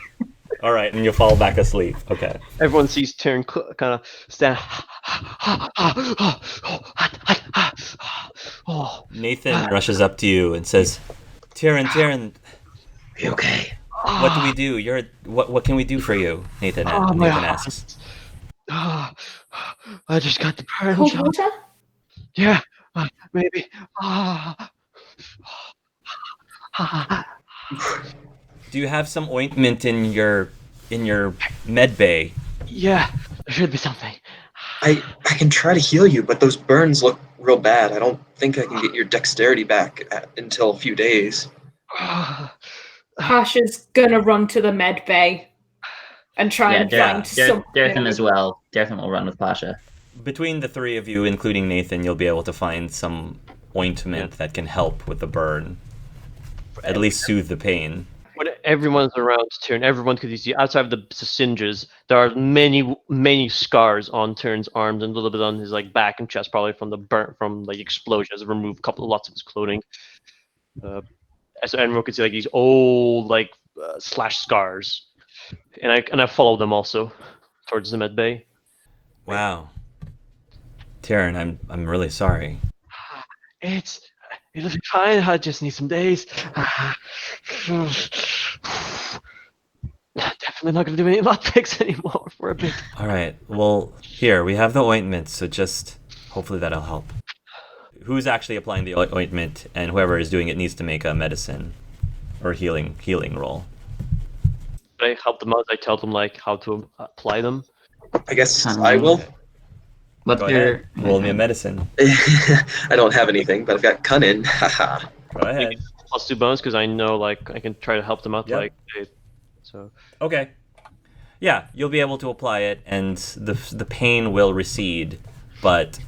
All right, and you fall back asleep. Okay. Everyone sees Tyrion kind of stand. Nathan rushes up to you and says, Tyrion, Are you okay? what do we do? What can we do for you? Nathan asks. I just got the burn Cold shot. water? Yeah, maybe. Do you have some ointment in your med bay? Yeah, there should be something. I can try to heal you, but those burns look real bad. I don't think I can get your dexterity back until a few days. Pasha's gonna run to the med bay and try and find something. Derthan as well. Derthan will run with Pasha. Between the three of you, including Nathan, you'll be able to find some ointment that can help with the burn. At least soothe the pain. When everyone's around Tyrion, everyone could see outside of the singes, there are many scars on Tyrion's arms and a little bit on his like back and chest, probably from the burn from like explosions. Removed lots of his clothing. So everyone could see like these old like slash scars, and I follow them also towards the med bay. Wow. Tyrion, I'm really sorry. It'll be fine. I just need some days. Definitely not going to do any lockpicks anymore for a bit. All right. Well, here we have the ointment, so just hopefully that'll help. Who's actually applying the ointment, and whoever is doing it needs to make a medicine or healing roll. I help them out. I tell them like how to apply them. I guess I will. What's Go your ahead. Roll me a medicine. I don't have anything, but I've got cunning. Haha. Go ahead. +2 bonus because I know like I can try to help them out. Yep. So Okay. Yeah, you'll be able to apply it, and the pain will recede, but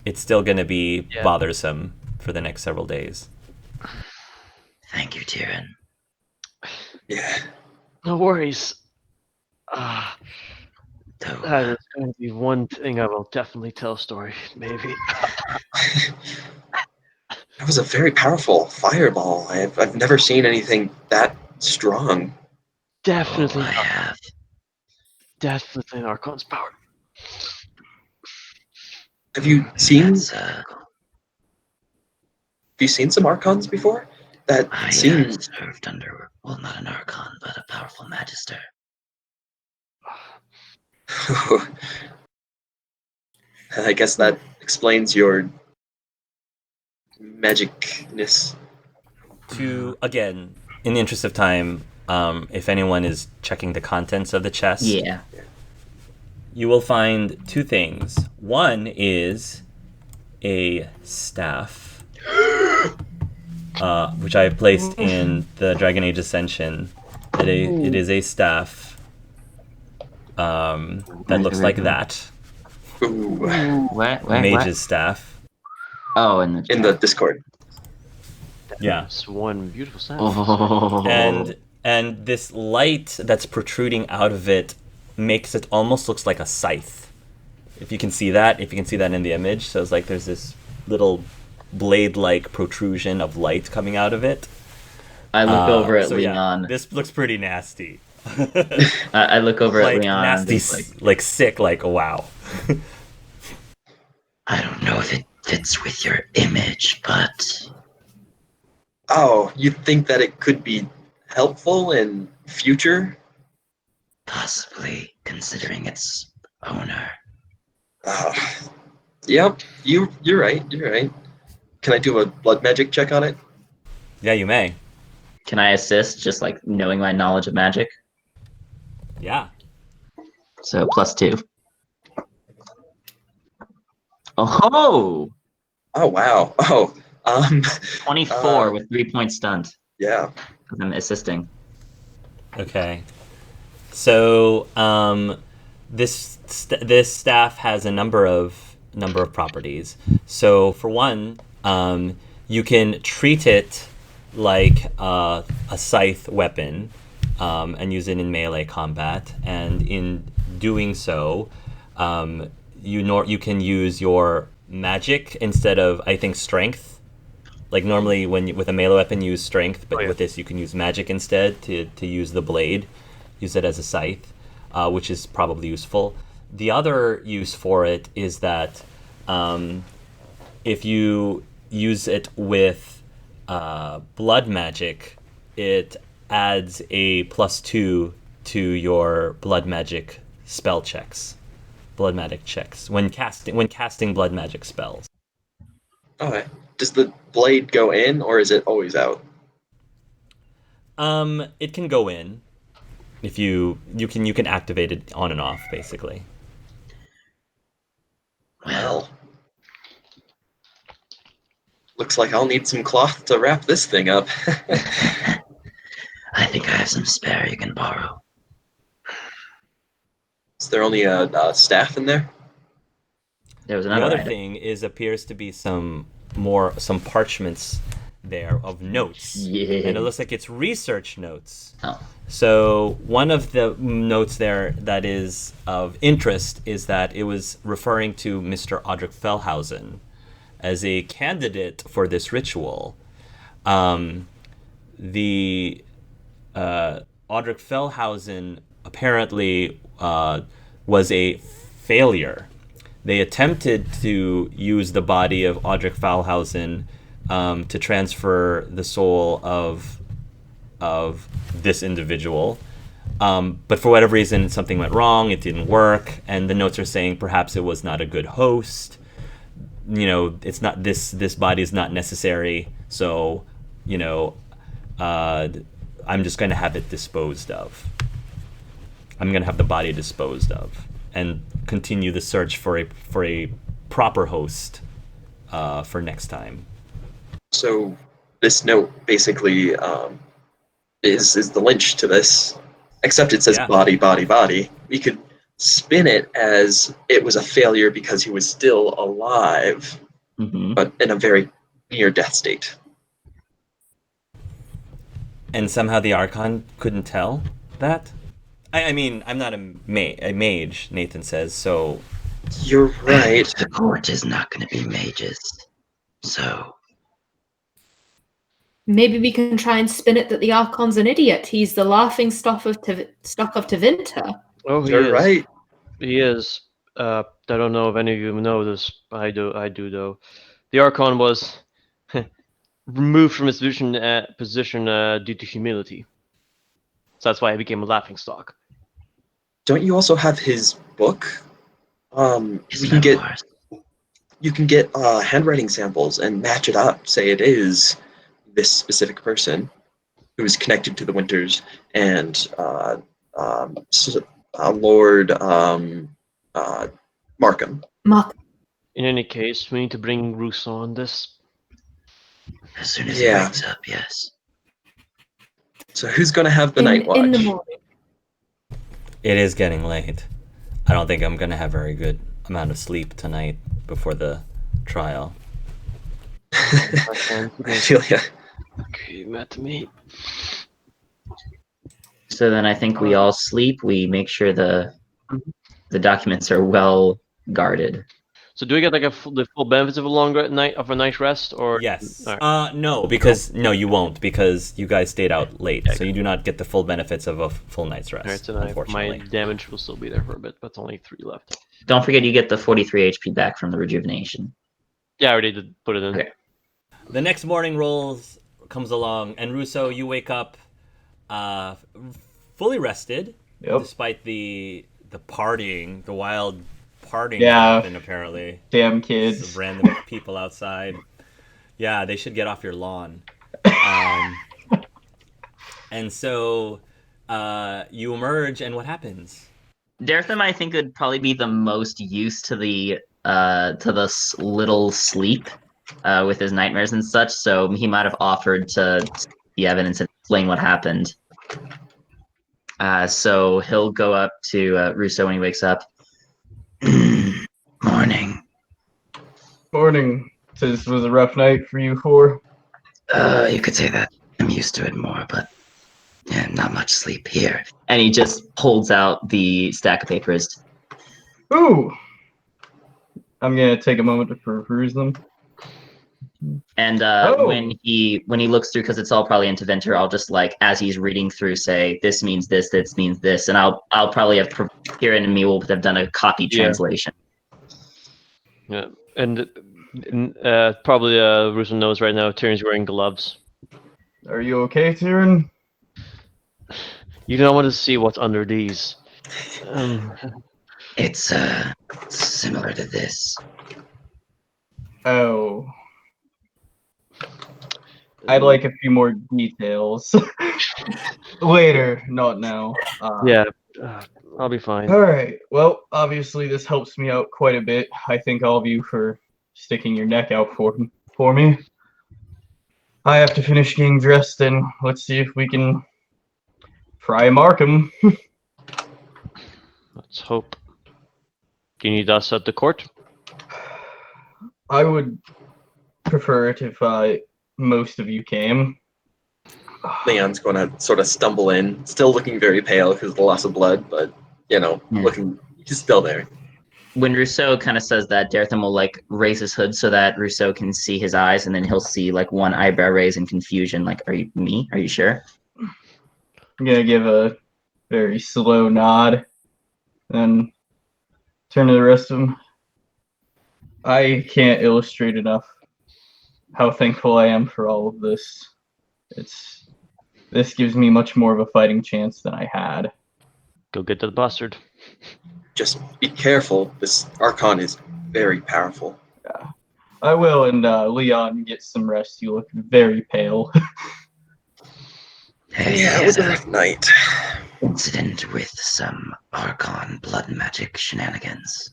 it's still going to be bothersome for the next several days. Thank you, Tyrion. Yeah. no worries. So, That is going to be one thing I will definitely tell a story. Maybe. That was a very powerful fireball. I've never seen anything that strong. Definitely. I have. Definitely Archon's power. Have you seen That's, some Archons before? That I seems. served under, well, not an Archon, but a powerful Magister. I guess that explains your magicness. To, again, in the interest of time, if anyone is checking the contents of the chest, Yeah. you will find two things. One is a staff, which I have placed in the Dragon Age Ascension. It is a staff that looks like that. Ooh. Where? Mage's staff. Oh, in the Discord. Yeah. That's one beautiful sound. Oh. And this light that's protruding out of it makes it almost looks like a scythe. If you can see that in the image, so it's like there's this little blade-like protrusion of light coming out of it. I look over at so Leon. Yeah, this looks pretty nasty. I look over at like Leon. nasty, like sick, like wow. I don't know if it fits with your image, but Oh, you think that it could be helpful in future? possibly considering its owner. Yep, you're right. You're right. Can I do a blood magic check on it? Yeah, you may. Can I assist, just like knowing my knowledge of magic? Yeah. So +2. Oh, Oh wow. Oh, 24 with 3 points stunned. yeah. I'm assisting. Okay. So this staff has a number of properties. So for one, you can treat it like a scythe weapon and use it in melee combat. And in doing so, you can use your magic instead of, I think, strength. Like normally with a melee weapon you use strength, but with this you can use magic instead to use the blade, use it as a scythe, which is probably useful. The other use for it is that if you use it with blood magic, it adds a +2 to your blood magic spell checks. Blood magic checks when casting blood magic spells. Okay. Does the blade go in, or is it always out? It can go in. If you can activate it on and off, basically. Well, looks like I'll need some cloth to wrap this thing up. I think I have some spare you can borrow. Is there only a staff in there? There was The another other item. thing appears to be some parchments there of notes. Yeah. And it looks like it's research notes. Oh. So one of the notes there that is of interest is that it was referring to Mr. Audric Fellhausen as a candidate for this ritual. The Audric Fellhausen apparently was a failure. They attempted to use the body of Audric Fellhausen to transfer the soul of this individual, but for whatever reason something went wrong. It didn't work, and the notes are saying perhaps it was not a good host. You know, it's not this body is not necessary. So, you know, I'm just going to have it disposed of. I'm going to have the body disposed of and continue the search for a proper host for next time. So this note basically is the lynch to this, except it says body, body, body. We could spin it as it was a failure because he was still alive, but in a very near death state. And somehow the Archon couldn't tell that? I mean, I'm not a mage, Nathan says, so... You're right. The court is not going to be mages, so... Maybe we can try and spin it that the Archon's an idiot. He's the laughing stock of Tevinter. Oh, he You're is. right. He is. I don't know if any of you know this. I do though. The Archon was removed from his position due to humility. So that's why he became a laughingstock. Don't you also have his book? His You can get memoirs. handwriting samples and match it up. Say it is this specific person. who's connected to the Winters, and Lord Markham. Mark. In any case, we need to bring Russo on this. As soon as he wakes up, yes. So who's going to have the night watch? In the morning. It is getting late. I don't think I'm going to have very good amount of sleep tonight before the trial. I feel ya. Okay, met me. So then I think we all sleep. We make sure the documents are well guarded. So do we get like the full benefits of a night's rest, or Yes. Right. No, because you won't, because you guys stayed out late, so you do not get the full benefits of a full night's rest. Alright, so then my unfortunately. damage will still be there for a bit, but it's only 3 left. Don't forget you get the 43 HP back from the rejuvenation. Yeah, I already did put it in. Okay. The next morning comes along, and Russo, you wake up fully rested, Yep. despite the partying, the wild partying Yeah. that happened, apparently. Damn kids. Some random people outside. Yeah, they should get off your lawn. And so you emerge, and what happens? Daretham, I think, would probably be the most used to the little sleep with his nightmares and such, so he might have offered to see the evidence and explain what happened. So he'll go up to Russo when he wakes up. Morning. Morning. This was a rough night for you four. You could say that. I'm used to it more, but yeah, not much sleep here. And he just holds out the stack of papers. Ooh. I'm gonna take a moment to peruse them. And Oh. when he looks through, because it's all probably into Venter, I'll just as he's reading through, say this means this means this, and I'll probably have Kieran and me will have done a copy translation. Yeah, and probably Russo knows right now Tyrion's wearing gloves. Are you okay, Tyrion? You don't want to see what's under these. It's similar to this. Oh. I'd like a few more details. Later, not now. Yeah, I'll be fine. Alright, well, obviously this helps me out quite a bit. I thank all of you for sticking your neck out for me. I have to finish getting dressed, and let's see if we can pry Markham. Let's hope. Do you need us at the court? I would prefer it if most of you came. Leon's going to sort of stumble in, still looking very pale because of the loss of blood, but, he's still there. When Russo kind of says that, Daretham will raise his hood so that Russo can see his eyes, and then he'll see one eyebrow raise in confusion. Are you me? Are you sure? I'm gonna give a very slow nod, and turn to the rest of them. I can't illustrate enough how thankful I am for all of this. This gives me much more of a fighting chance than I had. Go get the bastard. Just be careful. This Archon is very powerful. Yeah, I will, and Leon, get some rest. You look very pale. Hey, Yeah, it was a rough night. Incident with some Archon blood magic shenanigans.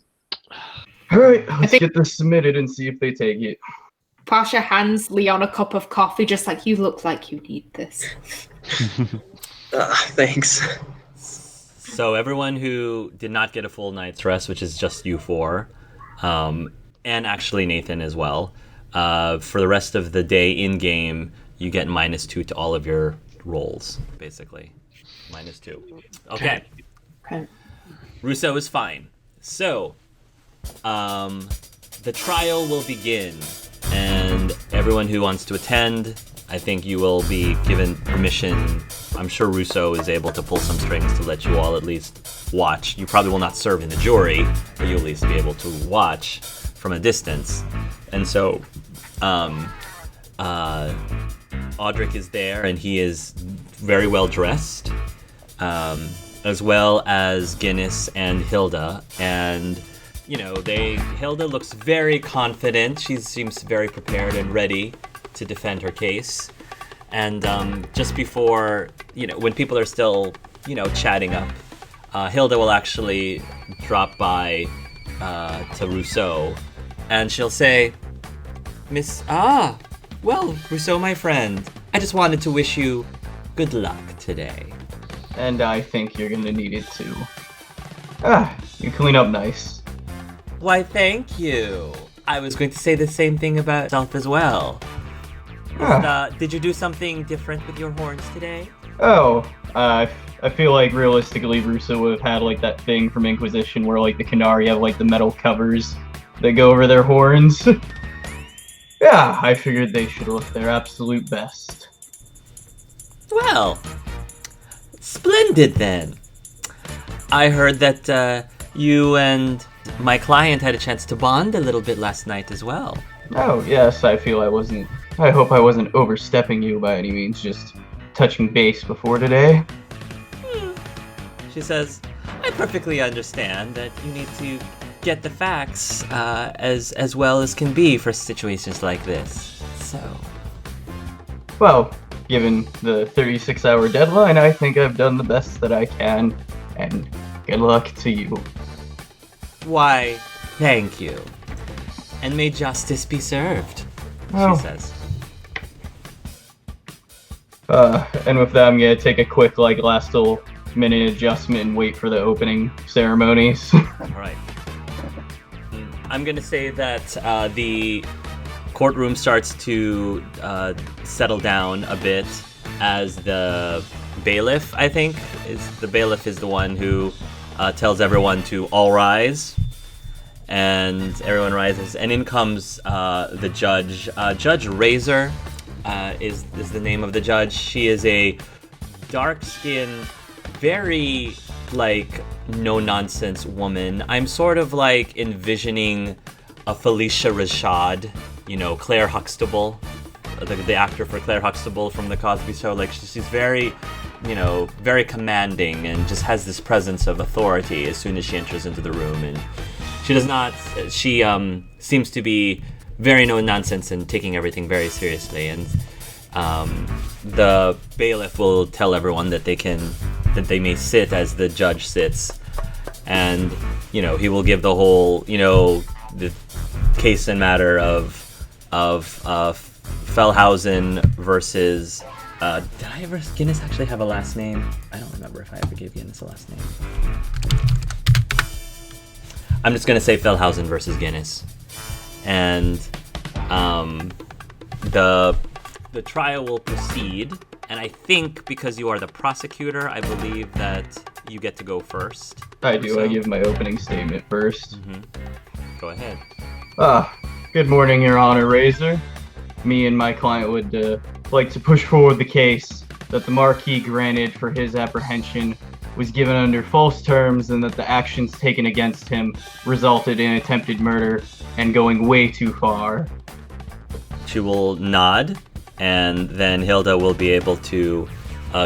Alright, let's get this submitted and see if they take it. Pasha hands Leon a cup of coffee, just like, you look like you need this. Thanks. So everyone who did not get a full night's rest, which is just you four, and actually Nathan as well, for the rest of the day in-game, you get -2 to all of your rolls, basically. -2. Okay. Russo is fine. So, the trial will begin, and everyone who wants to attend, I think you will be given permission. I'm sure Russo is able to pull some strings to let you all at least watch. You probably will not serve in the jury, but you'll at least be able to watch from a distance. And so, Audric is there, and he is very well dressed, as well as Guinness and Hilda. And Hilda looks very confident. She seems very prepared and ready to defend her case. And just before, when people are still, chatting up, Hilda will actually drop by to Russo, and she'll say, well, Russo, my friend, I just wanted to wish you good luck today. And I think you're gonna need it too. You clean up nice. Why, thank you. I was going to say the same thing about myself as well. Did you do something different with your horns today? I feel like realistically Russo would have had like that thing from Inquisition where like the Canari have like the metal covers that go over their horns. Yeah, I figured they should look their absolute best. Well, splendid then. I heard that you and my client had a chance to bond a little bit last night as well. Oh, yes, I hope I wasn't overstepping you by any means, just touching base before today. She says, I perfectly understand that you need to get the facts as well as can be for situations like this. So... Well, given the 36-hour deadline, I think I've done the best that I can, and good luck to you. Why, thank you. And may justice be served, she says. And with that, I'm gonna take a quick, last little minute adjustment and wait for the opening ceremonies. Alright. I'm gonna say that the courtroom starts to settle down a bit as the bailiff, I think, the bailiff is the one who tells everyone to all rise. And everyone rises, and in comes the judge. Judge Razer is the name of the judge. She is a dark-skinned, very, no-nonsense woman. I'm sort of, envisioning a Felicia Rashad, Claire Huxtable, the actor for Claire Huxtable from The Cosby Show. She's very, very commanding and just has this presence of authority as soon as she enters into the room. And she seems to be very no-nonsense and taking everything very seriously. And the bailiff will tell everyone that they may sit as the judge sits. And, he will give the whole, the case and matter of Fellhausen versus... did Guinness actually have a last name? I don't remember if I ever gave Guinness a last name. I'm just going to say Fellhausen versus Guinness. And the trial will proceed. And I think because you are the prosecutor, I believe that you get to go first. I do. So. I give my opening statement first. Mm-hmm. Go ahead. Good morning, Your Honor, Razer. Me and my client would like to push forward the case that the Marquis granted for his apprehension was given under false terms, and that the actions taken against him resulted in attempted murder and going way too far. She will nod, and then Hilda will be able to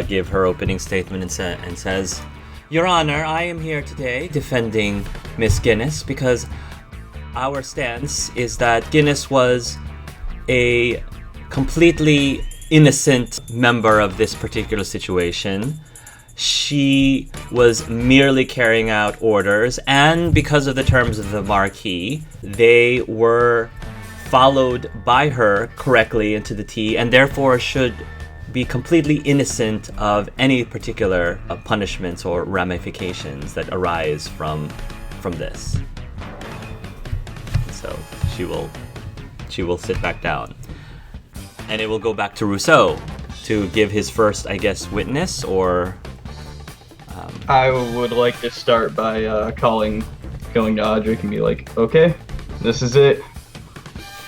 give her opening statement and says, Your Honor, I am here today defending Miss Guinness because our stance is that Guinness was a completely innocent member of this particular situation. She was merely carrying out orders, and because of the terms of the Marquis, they were followed by her correctly into the T, and therefore should be completely innocent of any particular punishments or ramifications that arise from this. So she will sit back down, and it will go back to Russo to give his first, I guess, witness, or... I would like to start by going to Audric and be like, okay, this is it.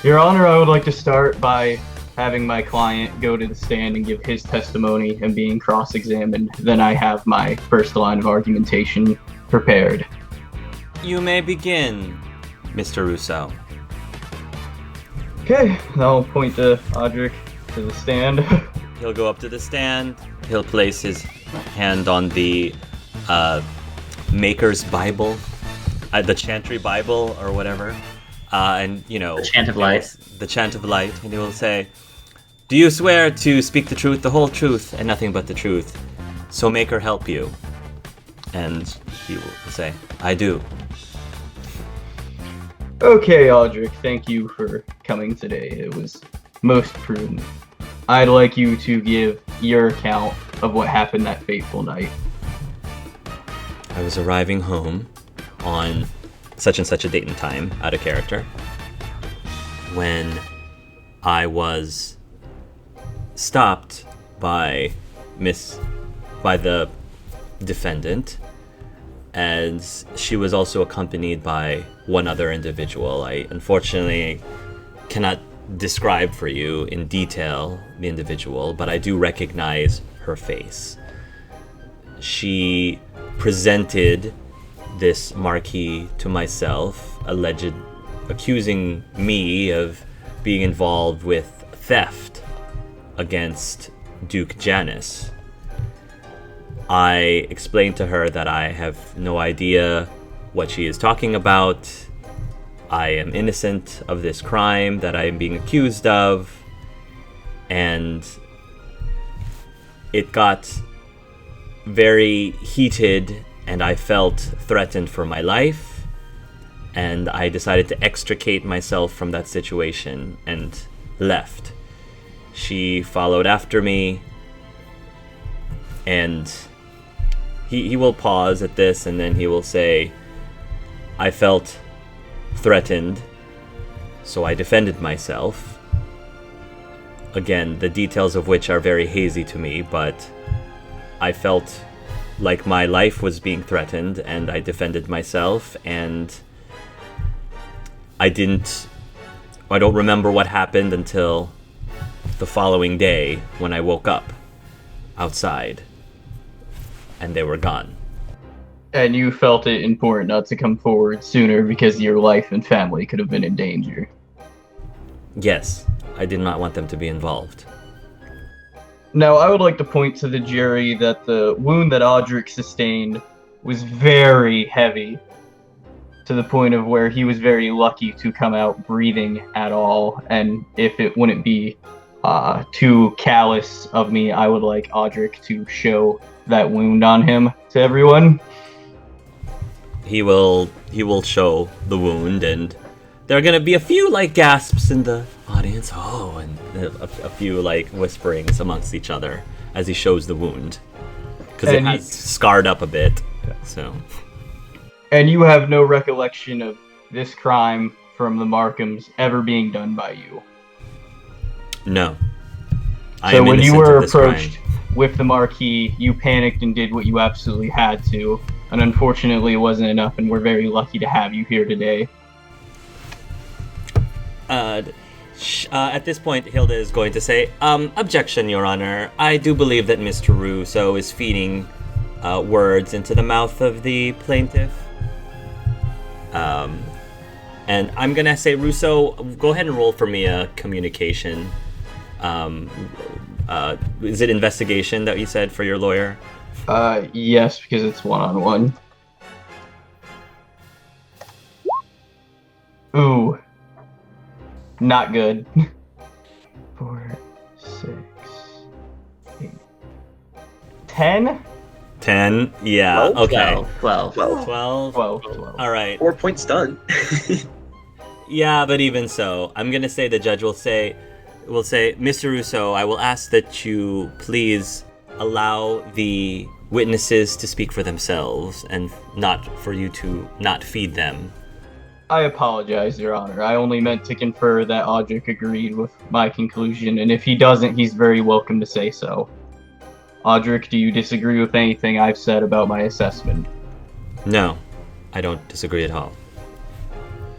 Your Honor, I would like to start by having my client go to the stand and give his testimony and being cross-examined. Then I have my first line of argumentation prepared. You may begin, Mr. Russo. Okay, I'll point to Audric to the stand. He'll go up to the stand. He'll place his hand on the Maker's Bible, the Chantry Bible or whatever, and the Chant of Light. The Chant of Light, and he will say, Do you swear to speak the truth, the whole truth, and nothing but the truth? So make her help you. And he will say, I do. Okay, Audric, thank you for coming today. It was most prudent. I'd like you to give your account of what happened that fateful night. I was arriving home on such and such a date and time, out of character, when I was stopped by the defendant, as she was also accompanied by one other individual. I unfortunately cannot describe for you in detail the individual, but I do recognize her face. She presented this marquee to myself, accusing me of being involved with theft against Duke Janus. I explained to her that I have no idea what she is talking about. I am innocent of this crime that I am being accused of. And it got very heated, and I felt threatened for my life. And I decided to extricate myself from that situation and left. She followed after me, and he will pause at this, and then he will say, I felt threatened, so I defended myself. Again, the details of which are very hazy to me, but I felt like my life was being threatened, and I defended myself, and I don't remember what happened until the following day when I woke up outside and they were gone. And you felt it important not to come forward sooner because your life and family could have been in danger. Yes, I did not want them to be involved. Now, I would like to point to the jury that the wound that Audric sustained was very heavy, to the point of where he was very lucky to come out breathing at all, and if it wouldn't be too callous of me, I would like Audric to show that wound on him to everyone. He will show the wound, and there are gonna be a few like gasps in the audience. Oh, and a few like whisperings amongst each other as he shows the wound, because it has scarred up a bit. So. And you have no recollection of this crime from the Markhams ever being done by you. No. So when you were approached with the marquee, you panicked and did what you absolutely had to. And unfortunately, it wasn't enough, and we're very lucky to have you here today. At this point, Hilda is going to say, objection, Your Honor. I do believe that Mr. Russo is feeding words into the mouth of the plaintiff. And I'm gonna say, Russo, go ahead and roll for me a communication. Is it investigation that you said for your lawyer? Yes, because it's one-on-one. Ooh. Not good. 4, 6, 8, 10? 10? Yeah, 12? okay. 12. 12? 12. All right. 4 points done. Yeah, but even so, I'm gonna say the judge will say, Mr. Russo, I will ask that you please allow the witnesses to speak for themselves and not for you to not feed them. I apologize, Your Honor. I only meant to confer that Audric agreed with my conclusion, and if he doesn't, he's very welcome to say so. Audric, do you disagree with anything I've said about my assessment? No, I don't disagree at all.